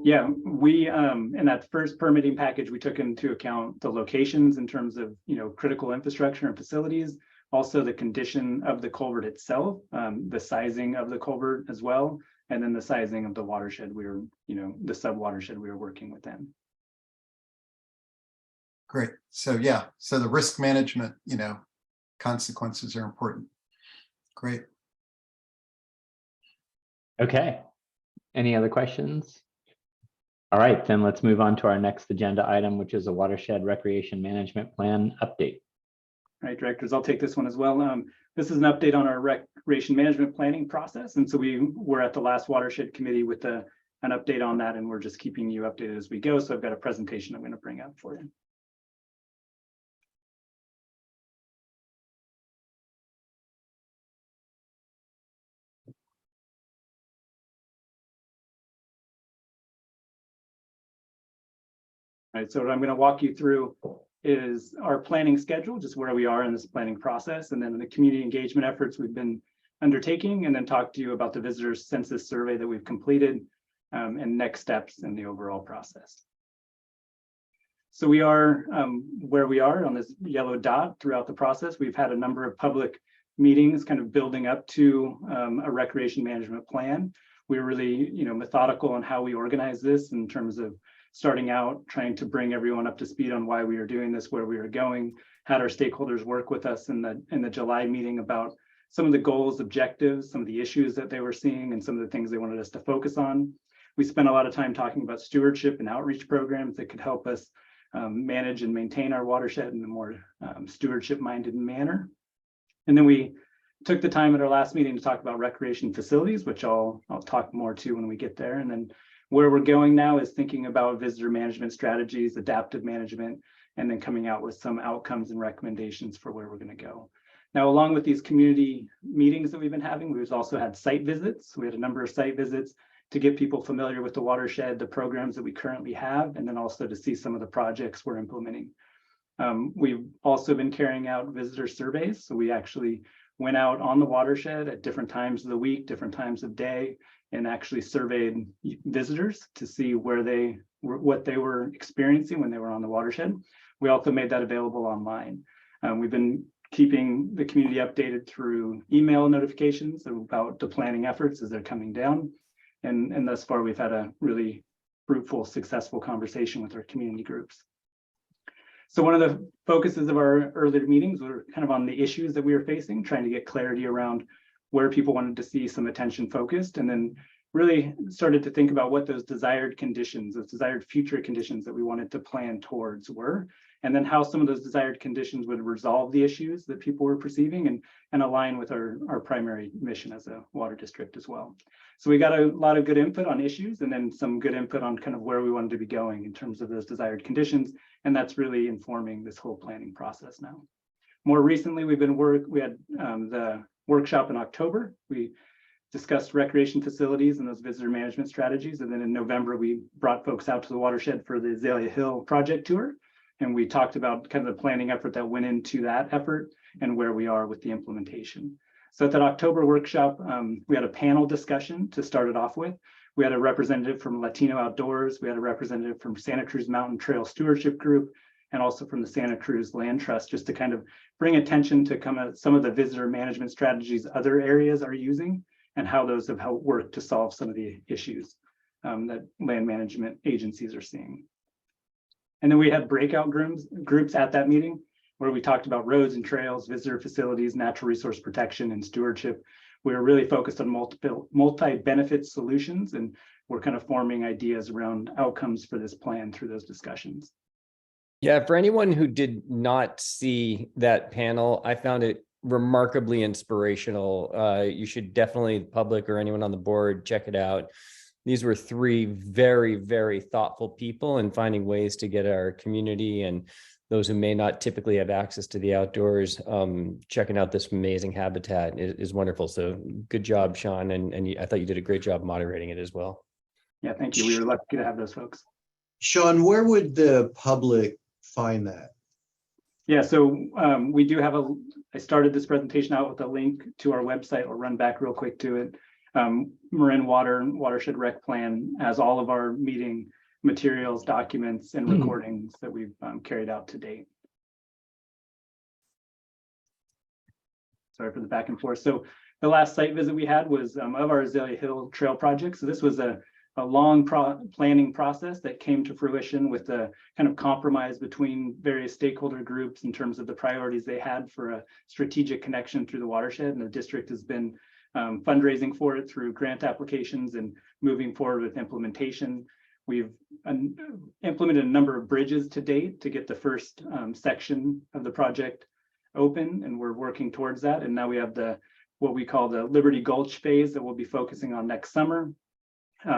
Yeah, we in that first permitting package, we took into account the locations in terms of critical infrastructure and facilities, also the condition of the culvert itself, the sizing of the culvert as well, and then the sizing of the watershed the sub watershed we were working within. Great. So yeah, so the risk management, consequences are important. Great. Okay. Any other questions? All right, then let's move on to our next agenda item, which is a watershed recreation management plan update. All right, directors, I'll take this one as well. This is an update on our recreation management planning process. And so we were at the last watershed committee with an update on that, and we're just keeping you updated as we go. So I've got a presentation I'm going to bring up for you. All right, so what I'm going to walk you through is our planning schedule, just where we are in this planning process, and then the community engagement efforts we've been undertaking, and then talk to you about the visitor census survey that we've completed, and next steps in the overall process. So we are where we are on this yellow dot throughout the process. We've had a number of public meetings kind of building up to a recreation management plan. We're really, methodical on how we organize this in terms of starting out, trying to bring everyone up to speed on why we are doing this, where we are going, had our stakeholders work with us in the July meeting about some of the goals, objectives, some of the issues that they were seeing, and some of the things they wanted us to focus on. We spent a lot of time talking about stewardship and outreach programs that could help us manage and maintain our watershed in a more stewardship-minded manner. And then we took the time at our last meeting to talk about recreation facilities, which I'll talk more to when we get there. And then where we're going now is thinking about visitor management strategies, adaptive management, and then coming out with some outcomes and recommendations for where we're going to go. Now, along with these community meetings that we've been having, we've also had site visits. We had a number of site visits to get people familiar with the watershed, the programs that we currently have, and then also to see some of the projects we're implementing. We've also been carrying out visitor surveys. So we actually went out on the watershed at different times of the week, different times of day, and actually surveyed visitors to see what they were experiencing when they were on the watershed. We also made that available online. We've been keeping the community updated through email notifications about the planning efforts as they're coming down. And thus far, we've had a really fruitful, successful conversation with our community groups. So one of the focuses of our earlier meetings were kind of on the issues that we were facing, trying to get clarity around where people wanted to see some attention focused, and then really started to think about what those desired conditions, those desired future conditions that we wanted to plan towards were, and then how some of those desired conditions would resolve the issues that people were perceiving and align with our primary mission as a water district as well. So we got a lot of good input on issues, and then some good input on kind of where we wanted to be going in terms of those desired conditions, and that's really informing this whole planning process now. More recently, we had the workshop in October. We discussed recreation facilities and those visitor management strategies. And then in November, we brought folks out to the watershed for the Azalea Hill project tour. And we talked about kind of the planning effort that went into that effort and where we are with the implementation. So at that October workshop, we had a panel discussion to start it off with. We had a representative from Latino Outdoors. We had a representative from Santa Cruz Mountain Trail Stewardship Group, and also from the Santa Cruz Land Trust, just to kind of bring attention to some of the visitor management strategies other areas are using and how those have helped work to solve some of the issues that land management agencies are seeing. And then we had breakout groups at that meeting where we talked about roads and trails, visitor facilities, natural resource protection, and stewardship. We were really focused on multi-benefit solutions, and we're kind of forming ideas around outcomes for this plan through those discussions. Yeah, for anyone who did not see that panel, I found it remarkably inspirational. You should definitely, the public or anyone on the board, check it out. These were three very, very thoughtful people in finding ways to get our community and those who may not typically have access to the outdoors, checking out this amazing habitat is wonderful. So good job, Sean. And I thought you did a great job moderating it as well. Yeah, thank you. We were lucky to have those folks. Sean, where would the public find that? Yeah, so we do have I started this presentation out with a link to our website. I'll run back real quick to it. Marin Watershed Rec Plan has all of our meeting materials, documents, and recordings that we've carried out to date. Sorry for the back and forth. So the last site visit we had was of our Azalea Hill Trail project. So this was a a long planning process that came to fruition with the kind of compromise between various stakeholder groups in terms of the priorities they had for a strategic connection through the watershed. And the district has been fundraising for it through grant applications and moving forward with implementation. We've implemented a number of bridges to date to get the first section of the project open, and we're working towards that. And now we have what we call the Liberty Gulch phase that we'll be focusing on next summer.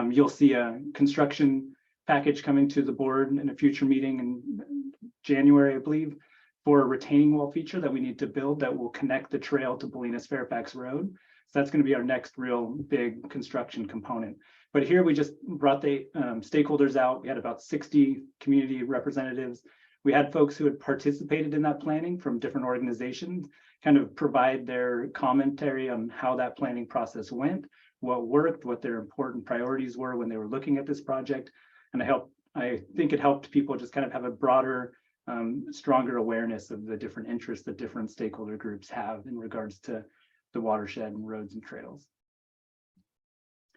You'll see a construction package coming to the board in a future meeting in January, I believe, for a retaining wall feature that we need to build that will connect the trail to Bolinas Fairfax Road. So that's going to be our next real big construction component. But here we just brought the stakeholders out. We had about 60 community representatives. We had folks who had participated in that planning from different organizations kind of provide their commentary on how that planning process went, what worked, what their important priorities were when they were looking at this project. And I think it helped people just kind of have a broader, stronger awareness of the different interests that different stakeholder groups have in regards to the watershed and roads and trails.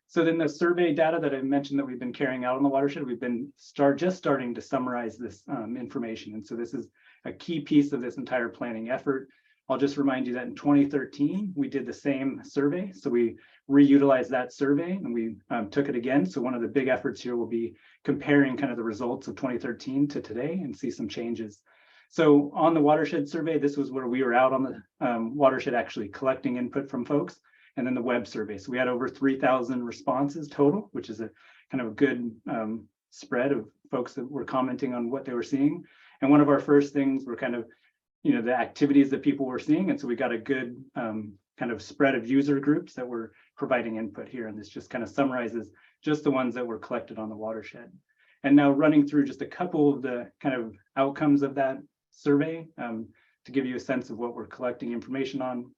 So then the survey data that I mentioned that we've been carrying out on the watershed, we've been just starting to summarize this information. And so this is a key piece of this entire planning effort. I'll just remind you that in 2013, we did the same survey. So we reutilized that survey and we took it again. So one of the big efforts here will be comparing kind of the results of 2013 to today and see some changes. So on the watershed survey, this was where we were out on the watershed actually collecting input from folks, and then the web survey. So we had over 3,000 responses total, which is a kind of a good spread of folks that were commenting on what they were seeing. And one of our first things were kind of, the activities that people were seeing. And so we got a good kind of spread of user groups that were providing input here. And this just kind of summarizes just the ones that were collected on the watershed. And now running through just a couple of the kind of outcomes of that survey to give you a sense of what we're collecting information on.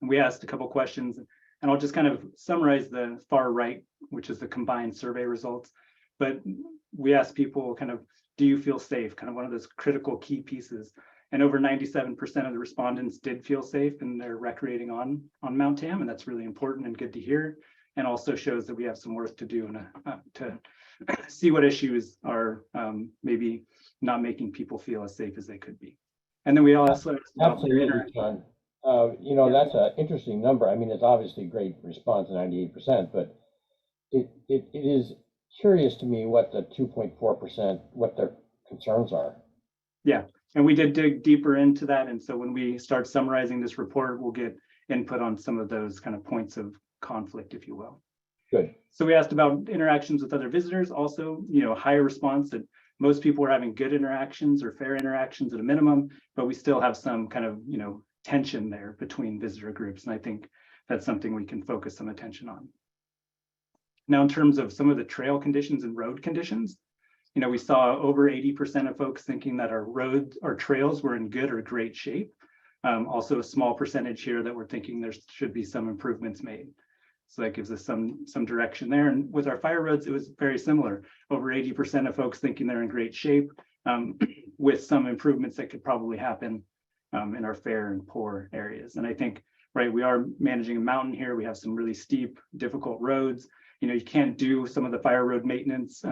And we asked a couple questions, and I'll just kind of summarize the far right, which is the combined survey results. But we asked people kind of, do you feel safe? Kind of one of those critical key pieces. And over 97% of the respondents did feel safe and they're recreating on Mount Tam, and that's really important and good to hear. And also shows that we have some work to do to see what issues are maybe not making people feel as safe as they could be. And then we also absolutely, John. That's an interesting number. I mean, it's obviously a great response, 98%, but it is curious to me what the 2.4%, what their concerns are. Yeah, and we did dig deeper into that. And so when we start summarizing this report, we'll get input on some of those kind of points of conflict, if you will. Good. So we asked about interactions with other visitors, also, higher response that most people were having good interactions or fair interactions at a minimum, but we still have some kind of, tension there between visitor groups. And I think that's something we can focus some attention on. Now, in terms of some of the trail conditions and road conditions, we saw over 80% of folks thinking that our roads or trails were in good or great shape. Also a small percentage here that we're thinking there should be some improvements made. So that gives us some direction there. And with our fire roads, it was very similar. Over 80% of folks thinking they're in great shape with some improvements that could probably happen in our fair and poor areas. And I think, right, we are managing a mountain here. We have some really steep, difficult roads. You can't do some of the fire road maintenance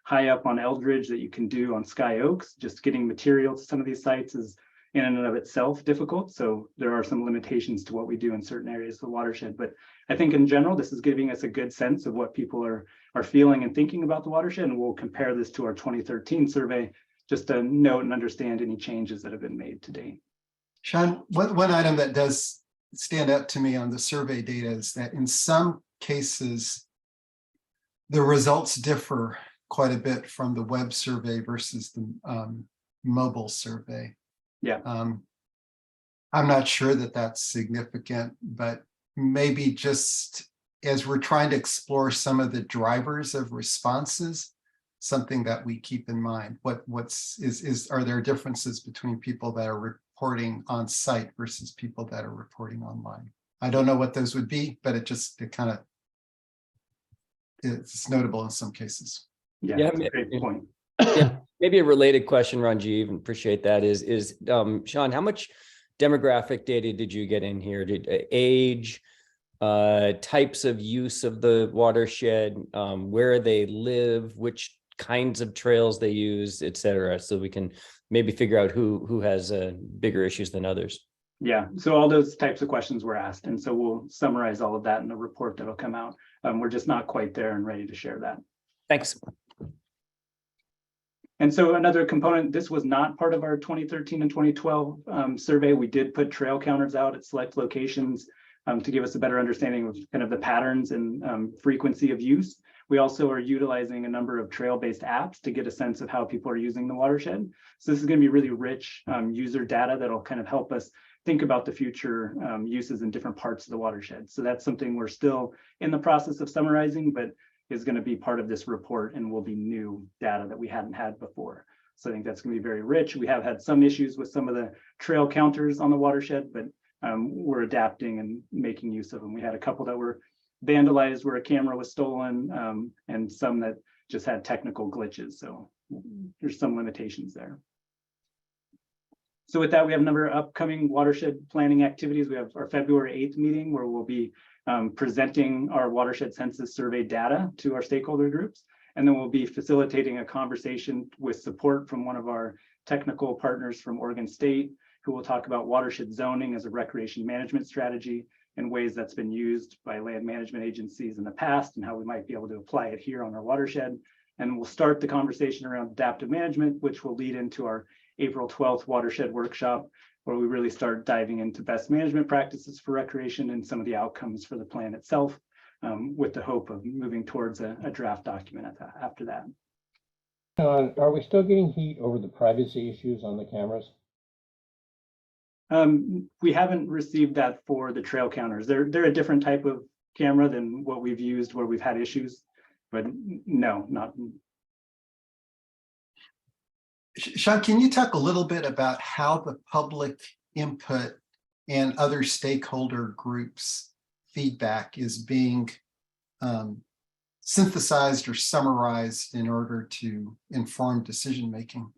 high up on Eldridge that you can do on Sky Oaks. Just getting material to some of these sites is in and of itself difficult. So there are some limitations to what we do in certain areas of the watershed. But I think in general, this is giving us a good sense of what people are feeling and thinking about the watershed. And we'll compare this to our 2013 survey just to note and understand any changes that have been made to date. Sean, one item that does stand out to me on the survey data is that in some cases, the results differ quite a bit from the web survey versus the mobile survey. Yeah. I'm not sure that that's significant, but maybe just as we're trying to explore some of the drivers of responses, something that we keep in mind. Are there differences between people that are reporting on site versus people that are reporting online? I don't know what those would be, but it's notable in some cases. Yeah, Yeah, that's a great point. Yeah, maybe a related question, Ranjiv, and appreciate that, is Sean, how much demographic data did you get in here? Did age, types of use of the watershed, where they live, which kinds of trails they use, et cetera, so we can maybe figure out who has bigger issues than others. Yeah, so all those types of questions were asked, and so we'll summarize all of that in the report that'll come out. We're just not quite there and ready to share that. Thanks. And so another component, this was not part of our 2013 and 2012 survey. We did put trail counters out at select locations to give us a better understanding of kind of the patterns and frequency of use. We also are utilizing a number of trail-based apps to get a sense of how people are using the watershed. So this is going to be really rich user data that'll kind of help us think about the future uses in different parts of the watershed. So that's something we're still in the process of summarizing, but is going to be part of this report and will be new data that we hadn't had before. So I think that's going to be very rich. We have had some issues with some of the trail counters on the watershed, but we're adapting and making use of them. We had a couple that were vandalized where a camera was stolen, and some that just had technical glitches. So there's some limitations there. So with that, we have a number of upcoming watershed planning activities. We have our February 8th meeting where we'll be presenting our watershed census survey data to our stakeholder groups. And then we'll be facilitating a conversation with support from one of our technical partners from Oregon State, who will talk about watershed zoning as a recreation management strategy and ways that's been used by land management agencies in the past and how we might be able to apply it here on our watershed. And we'll start the conversation around adaptive management, which will lead into our April 12th watershed workshop, where we really start diving into best management practices for recreation and some of the outcomes for the plan itself, with the hope of moving towards a draft document after that. Are we still getting heat over the privacy issues on the cameras? We haven't received that for the trail counters. They're a different type of camera than what we've used where we've had issues, but no, not. Sean, can you talk a little bit about how the public input and other stakeholder groups' feedback is being synthesized or summarized in order to inform decision-making?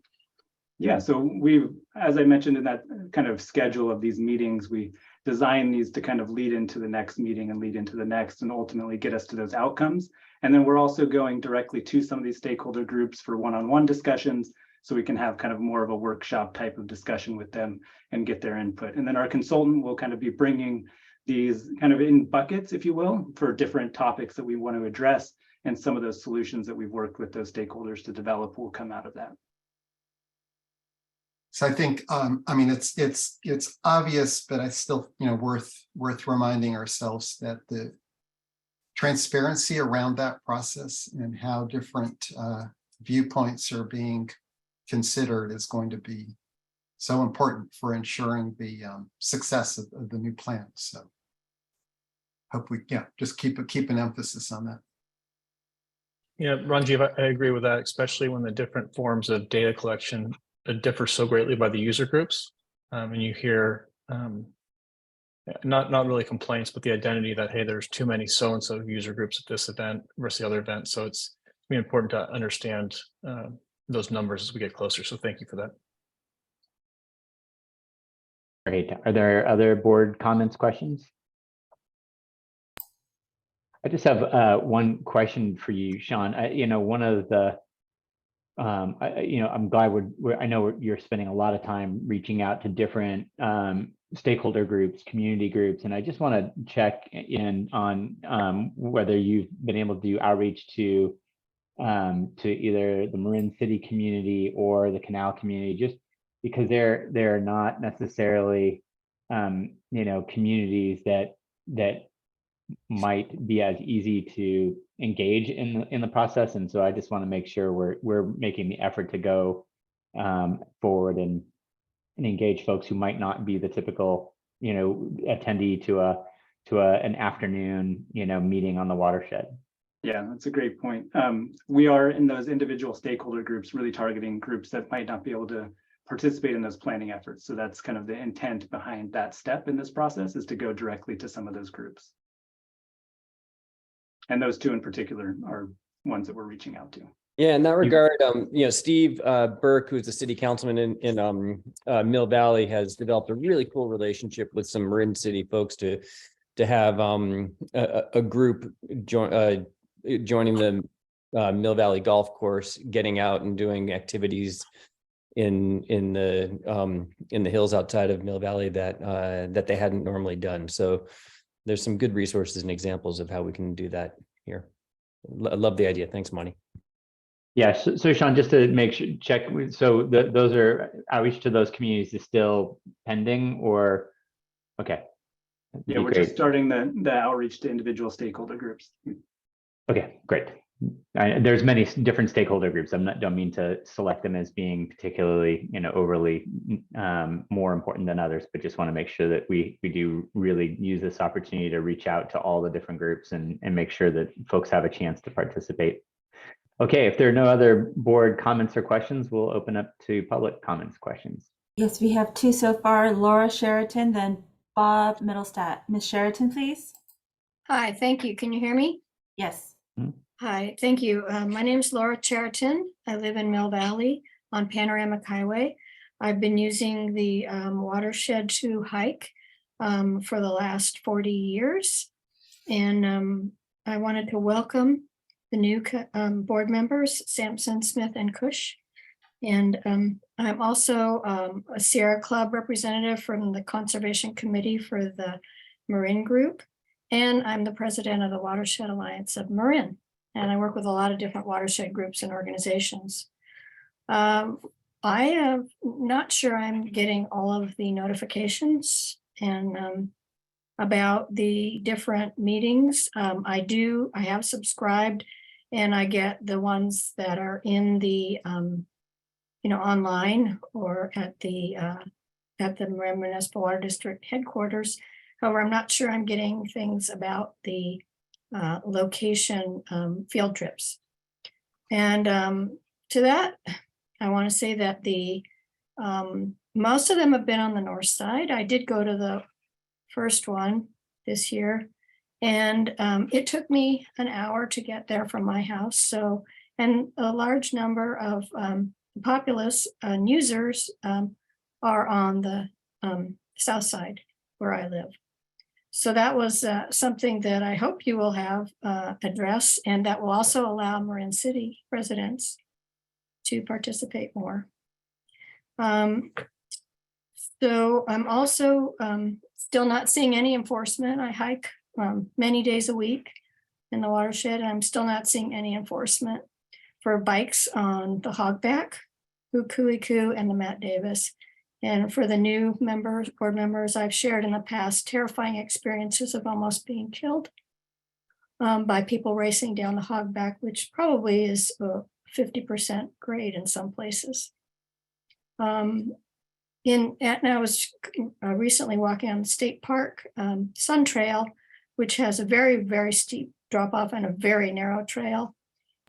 Yeah, so we've, as I mentioned in that kind of schedule of these meetings, we design these to kind of lead into the next meeting and lead into the next and ultimately get us to those outcomes. And then we're also going directly to some of these stakeholder groups for one-on-one discussions, so we can have kind of more of a workshop type of discussion with them and get their input. And then our consultant will kind of be bringing these kind of in buckets, if you will, for different topics that we want to address. And some of those solutions that we've worked with those stakeholders to develop will come out of that. So I think, I mean, it's obvious, but I still, worth reminding ourselves that the transparency around that process and how different viewpoints are being considered is going to be so important for ensuring the success of the new plan. So hope we, just keep an emphasis on that. Yeah, Ranjiv, I agree with that, especially when the different forms of data collection differ so greatly by the user groups. And you hear not really complaints, but the identity that, hey, there's too many so-and-so user groups at this event versus the other event. So it's really important to understand those numbers as we get closer. So thank you for that. Great. Are there other board comments, questions? I just have one question for you, Sean. One of the, I'm glad I know you're spending a lot of time reaching out to different stakeholder groups, community groups, and I just want to check in on whether you've been able to do outreach to either the Marin City community or the Canal community, just because they're not necessarily communities that might be as easy to engage in the process. And so I just want to make sure we're making the effort to go forward and engage folks who might not be the typical attendee to an afternoon meeting on the watershed. Yeah, that's a great point. We are in those individual stakeholder groups really targeting groups that might not be able to participate in those planning efforts. So that's kind of the intent behind that step in this process, is to go directly to some of those groups. And those two in particular are ones that we're reaching out to. Yeah, in that regard, Steve Burke, who's the city councilman in Mill Valley, has developed a really cool relationship with some Marin City folks to to have a group joining the Mill Valley Golf Course, getting out and doing activities in the hills outside of Mill Valley that they hadn't normally done. So there's some good resources and examples of how we can do that here. I love the idea. Thanks, Monty. Yeah, so Sean, just to make sure, check, so those are outreach to those communities is still pending, or, okay. That'd Yeah, be we're great. just starting the outreach to individual stakeholder groups. Okay, great. There's many different stakeholder groups. Don't mean to select them as being particularly, overly more important than others, but just want to make sure that we do really use this opportunity to reach out to all the different groups and make sure that folks have a chance to participate. Okay, if there are no other board comments or questions, we'll open up to public comments, questions. Yes, we have two so far, Laura Sheraton, then Bob Middlestat. Ms. Sheraton, please. Hi, thank you. Can you hear me? Yes. Hi, thank you. My name is Laura Sheraton. I live in Mill Valley on Panoramic Highway. I've been using the Watershed to hike for the last 40 years. And I wanted to welcome the new board members, Sampson, Smith, and Cush. And I'm also a Sierra Club representative from the Conservation Committee for the Marin Group. And I'm the president of the Watershed Alliance of Marin. And I work with a lot of different watershed groups and organizations. I am not sure I'm getting all of the notifications and about the different meetings. I have subscribed, and I get the ones that are in the online or at the Marin Municipal Water District headquarters. However, I'm not sure I'm getting things about the location field trips. And to that, I want to say that the most of them have been on the north side. I did go to the first one this year, and it took me an hour to get there from my house. So, and a large number of populace and users are on the south side where I live. So that was something that I hope you will have addressed, and that will also allow Marin City residents to participate more. So I'm also still not seeing any enforcement. I hike many days a week in the watershed. I'm still not seeing any enforcement for bikes on the Hogback, Hukuiku, and the Matt Davis. And for the new members, board members, I've shared in the past terrifying experiences of almost being killed by people racing down the Hogback, which probably is 50% grade in some places. And I was recently walking on the state park Sun Trail, which has a very, very steep drop off and a very narrow trail.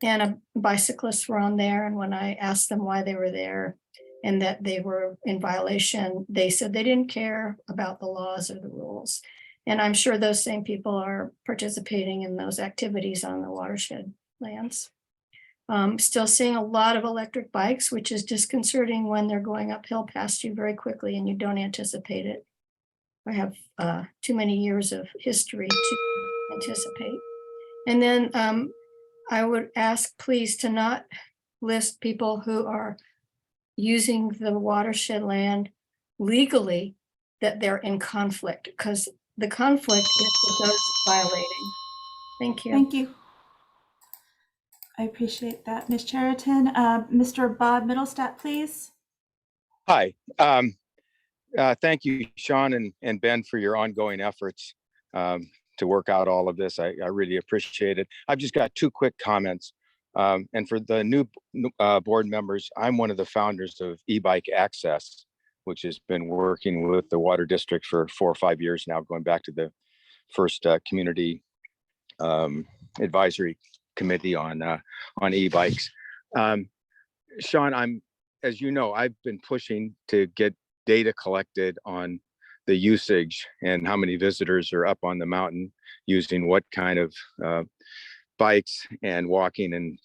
And bicyclists were on there. And when I asked them why they were there and that they were in violation, they said they didn't care about the laws or the rules. And I'm sure those same people are participating in those activities on the watershed lands. Still seeing a lot of electric bikes, which is disconcerting when they're going uphill past you very quickly and you don't anticipate it. I have too many years of history to anticipate. And then I would ask please to not list people who are using the watershed land legally, that they're in conflict, because the conflict is with those violating. Thank you. Thank you. I appreciate that, Ms. Sheraton. Mr. Bob Middlestat, please. Hi. Thank you, Sean and Ben, for your ongoing efforts to work out all of this. I really appreciate it. I've just got two quick comments. And for the new board members, I'm one of the founders of e-bike access, which has been working with the Water District for 4 or 5 years now, going back to the first community advisory committee on e-bikes. Sean, as you know, I've been pushing to get data collected on the usage and how many visitors are up on the mountain using what kind of bikes and walking and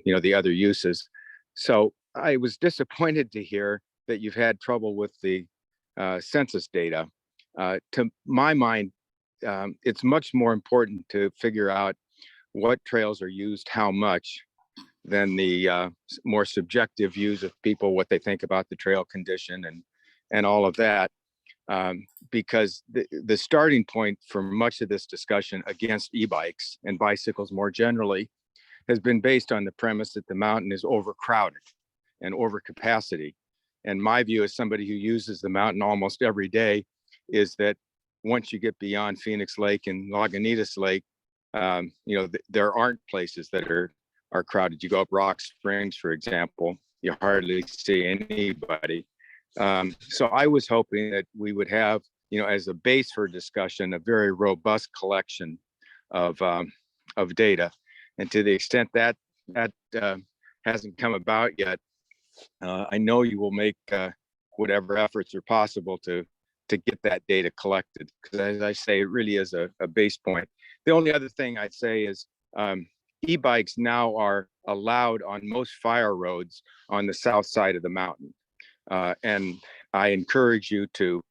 the other uses. So I was disappointed to hear that you've had trouble with the census data. To my mind, it's much more important to figure out what trails are used, how much, than the more subjective views of people, what they think about the trail condition and all of that. Because the starting point for much of this discussion against e-bikes and bicycles more generally has been based on the premise that the mountain is overcrowded and overcapacity. And my view as somebody who uses the mountain almost every day is that once you get beyond Phoenix Lake and Lagunitas Lake, there aren't places that are crowded. You go up Rock Springs, for example, you hardly see anybody. So I was hoping that we would have, as a base for discussion, a very robust collection of data. And to the extent that hasn't come about yet, I know you will make whatever efforts are possible to get that data collected. Because as I say, it really is a base point. The only other thing I'd say is e-bikes now are allowed on most fire roads on the south side of the mountain. And I encourage you to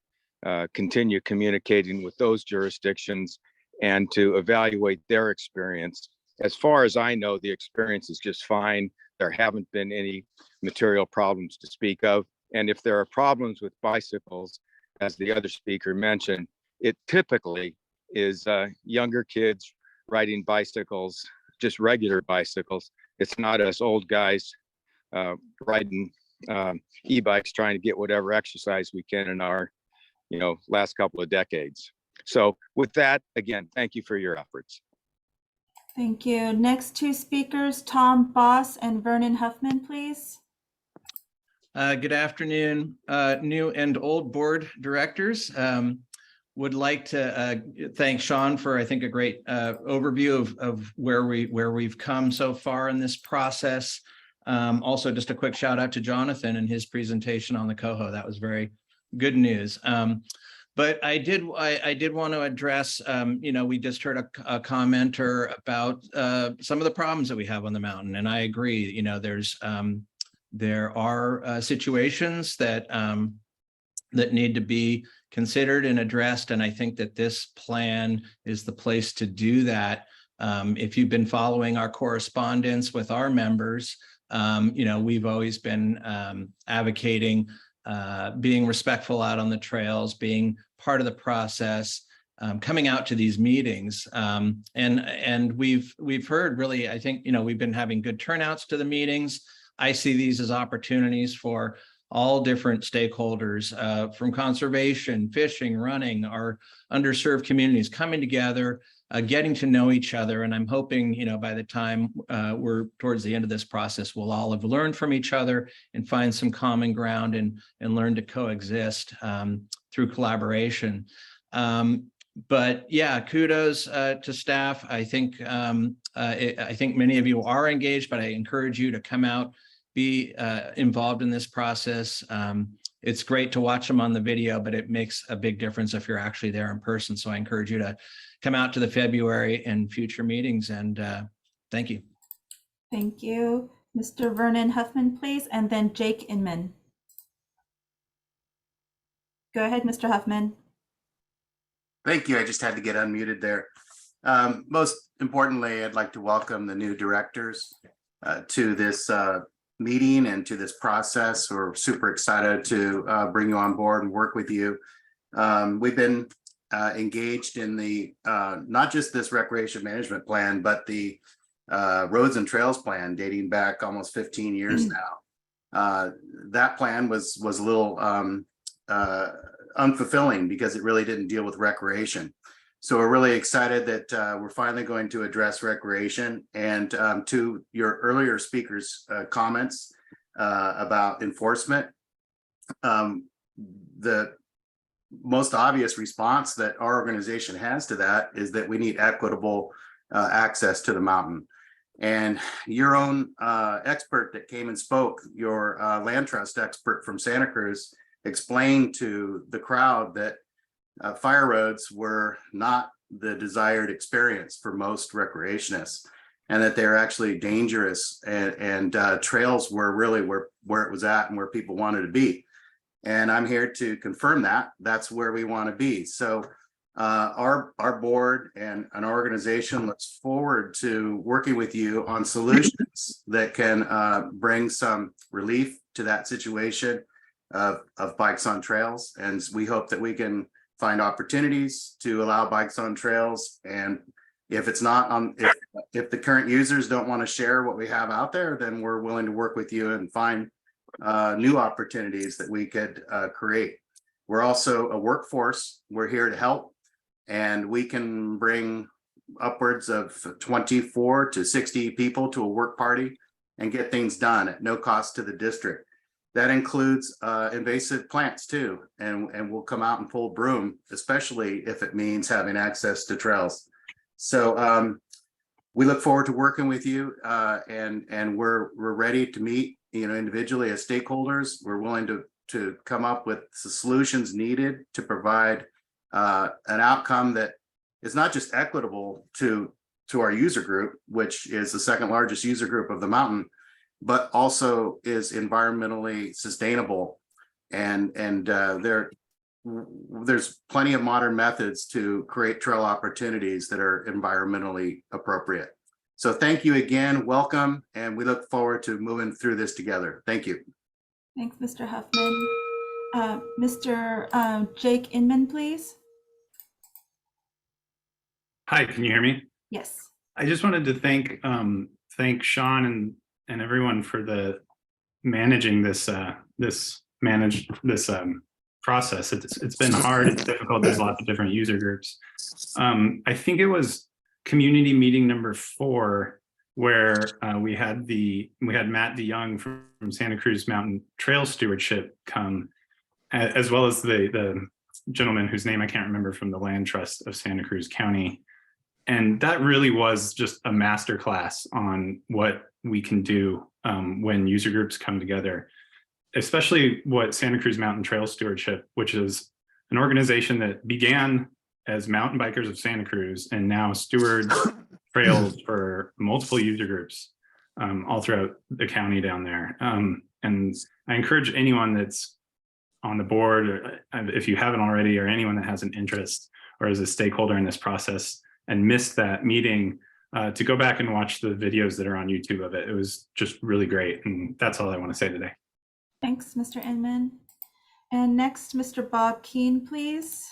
continue communicating with those jurisdictions and to evaluate their experience. As far as I know, the experience is just fine. There haven't been any material problems to speak of. And if there are problems with bicycles, as the other speaker mentioned, it typically is younger kids riding bicycles, just regular bicycles. It's not us old guys riding e-bikes trying to get whatever exercise we can in our last couple of decades. So with that, again, thank you for your efforts. Thank you. Next two speakers, Tom Boss and Vernon Huffman, please. Good afternoon, new and old board directors. Would like to thank Sean for, I think, a great overview of where we've come so far in this process. Also, just a quick shout out to Jonathan and his presentation on the coho. That was very good news. But I did want to address, we just heard a commenter about some of the problems that we have on the mountain, and I agree. There are situations that need to be considered and addressed, and I think that this plan is the place to do that. If you've been following our correspondence with our members, we've always been advocating being respectful out on the trails, being part of the process, coming out to these meetings, and we've heard really. I think we've been having good turnouts to the meetings. I see these as opportunities for all different stakeholders, from conservation, fishing, running, our underserved communities coming together, getting to know each other. And I'm hoping, by the time we're towards the end of this process, we'll all have learned from each other and find some common ground and learn to coexist through collaboration. But yeah, kudos to staff. I think many of you are engaged, but I encourage you to come out, be involved in this process. It's great to watch them on the video, but it makes a big difference if you're actually there in person. So I encourage you to come out to the February and future meetings, and thank you. Thank you. Mr. Vernon Huffman, please, and then Jake Inman. Go ahead, Mr. Huffman. Thank you. I just had to get unmuted there. Most importantly, I'd like to welcome the new directors to this meeting and to this process. We're super excited to bring you on board and work with you. We've been engaged in the not just this recreation management plan, but the roads and trails plan dating back almost 15 years now. That plan was a little unfulfilling because it really didn't deal with recreation. So we're really excited that we're finally going to address recreation. And to your earlier speakers' comments about enforcement, the most obvious response that our organization has to that is that we need equitable access to the mountain. And your own expert that came and spoke, your land trust expert from Santa Cruz, explained to the crowd that fire roads were not the desired experience for most recreationists, and that they're actually dangerous, and trails were really where it was at and where people wanted to be. And I'm here to confirm that that's where we want to be. So our board and an organization looks forward to working with you on solutions that can bring some relief to that situation of bikes on trails. And we hope that we can find opportunities to allow bikes on trails. And if it's not on, if the current users don't want to share what we have out there, then we're willing to work with you and find new opportunities that we could create. We're also a workforce. We're here to help. And we can bring upwards of 24 to 60 people to a work party and get things done at no cost to the district. That includes invasive plants too. And we'll come out and pull broom, especially if it means having access to trails. So we look forward to working with you and we're ready to meet, individually as stakeholders. We're willing to come up with the solutions needed to provide an outcome that is not just equitable to our user group, which is the second largest user group of the mountain, but also is environmentally sustainable. And there's plenty of modern methods to create trail opportunities that are environmentally appropriate. So thank you again, welcome, and we look forward to moving through this together. Thank you. Thanks, Mr. Huffman. Mr. Jake Inman, please. Hi, can you hear me? Yes. I just wanted to thank Sean and everyone for the managing this process. It's been hard, it's difficult. There's lots of different user groups. I think it was community meeting number 4 where we had Matt DeYoung from Santa Cruz Mountain Trail Stewardship come, as well as the gentleman whose name I can't remember from the Land Trust of Santa Cruz County. And that really was just a masterclass on what we can do when user groups come together, especially what Santa Cruz Mountain Trail Stewardship, which is an organization that began as Mountain Bikers of Santa Cruz and now stewards trails for multiple user groups all throughout the county down there. And I encourage anyone that's on the board, or if you haven't already, or anyone that has an interest or is a stakeholder in this process and missed that meeting, to go back and watch the videos that are on YouTube of it. It was just really great. And that's all I want to say today. Thanks, Mr. Inman. And next, Mr. Bob Keene, please.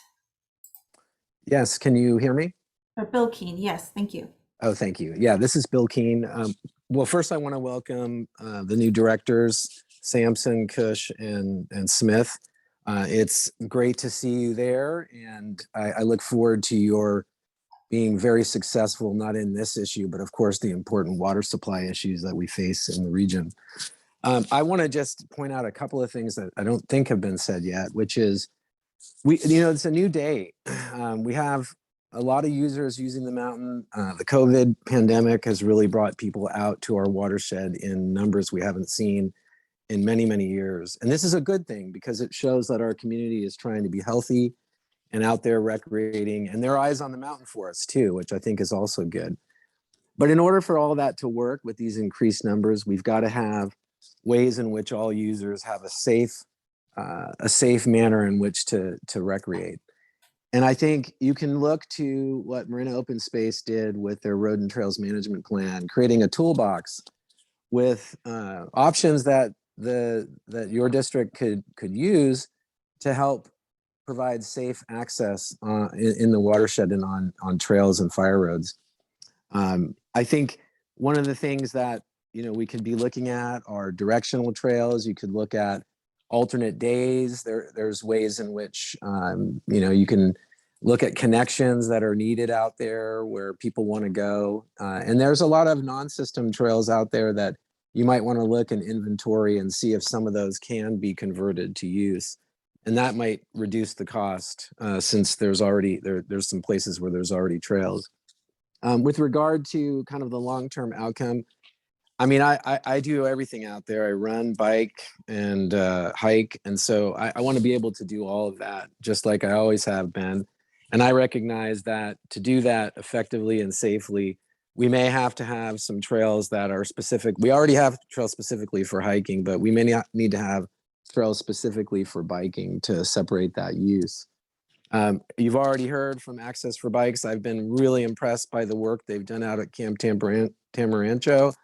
Yes, can you hear me? Or Bill Keene, yes, thank you. Oh, thank you. Yeah, this is Bill Keene. Well, first I want to welcome the new directors, Sampson, Cush, and Smith. It's great to see you there, and I look forward to your being very successful, not in this issue, but of course the important water supply issues that we face in the region. I want to just point out a couple of things that I don't think have been said yet, which is, it's a new day. We have a lot of users using the mountain. The COVID pandemic has really brought people out to our watershed in numbers we haven't seen in many, many years. And this is a good thing because it shows that our community is trying to be healthy and out there recreating, and their eyes on the mountain for us too, which I think is also good. But in order for all that to work with these increased numbers, we've got to have ways in which all users have a safe manner in which to recreate. And I think you can look to what Marina Open Space did with their road and trails management plan, creating a toolbox with options that your district could use to help provide safe access in the watershed and on trails and fire roads. I think one of the things that we could be looking at are directional trails. You could look at alternate days. There's ways in which you can look at connections that are needed out there where people want to go. And there's a lot of non-system trails out there that you might want to look and inventory and see if some of those can be converted to use. And that might reduce the cost since there's some places where there's already trails. With regard to kind of the long-term outcome, I mean, I do everything out there. I run, bike, and hike. And so I want to be able to do all of that, just like I always have been. And I recognize that to do that effectively and safely, we may have to have some trails that are specific. We already have trails specifically for hiking, but we may not need to have trails specifically for biking to separate that use. You've already heard from Access for Bikes. I've been really impressed by the work they've done out at Camp Tamarancho.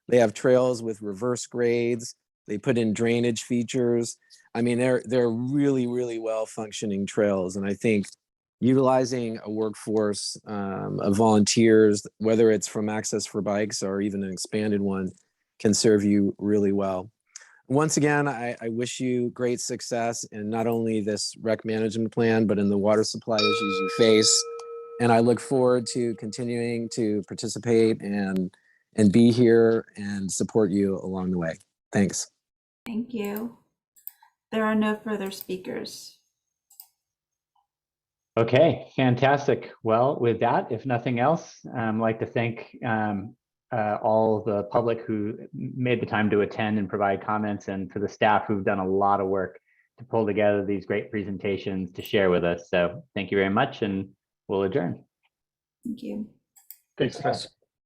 They have trails with reverse grades. They put in drainage features. I mean, they're really, really well functioning trails. And I think utilizing a workforce of volunteers, whether it's from Access for Bikes or even an expanded one, can serve you really well. Once again, I wish you great success in not only this rec management plan, but in the water supply issues you face. And I look forward to continuing to participate and be here and support you along the way. Thanks. Thank you. There are no further speakers. Okay, fantastic. Well, with that, if nothing else, I'd like to thank all the public who made the time to attend and provide comments, and for the staff who've done a lot of work to pull together these great presentations to share with us. So thank you very much, and we'll adjourn. Thank you. Thanks, Chris.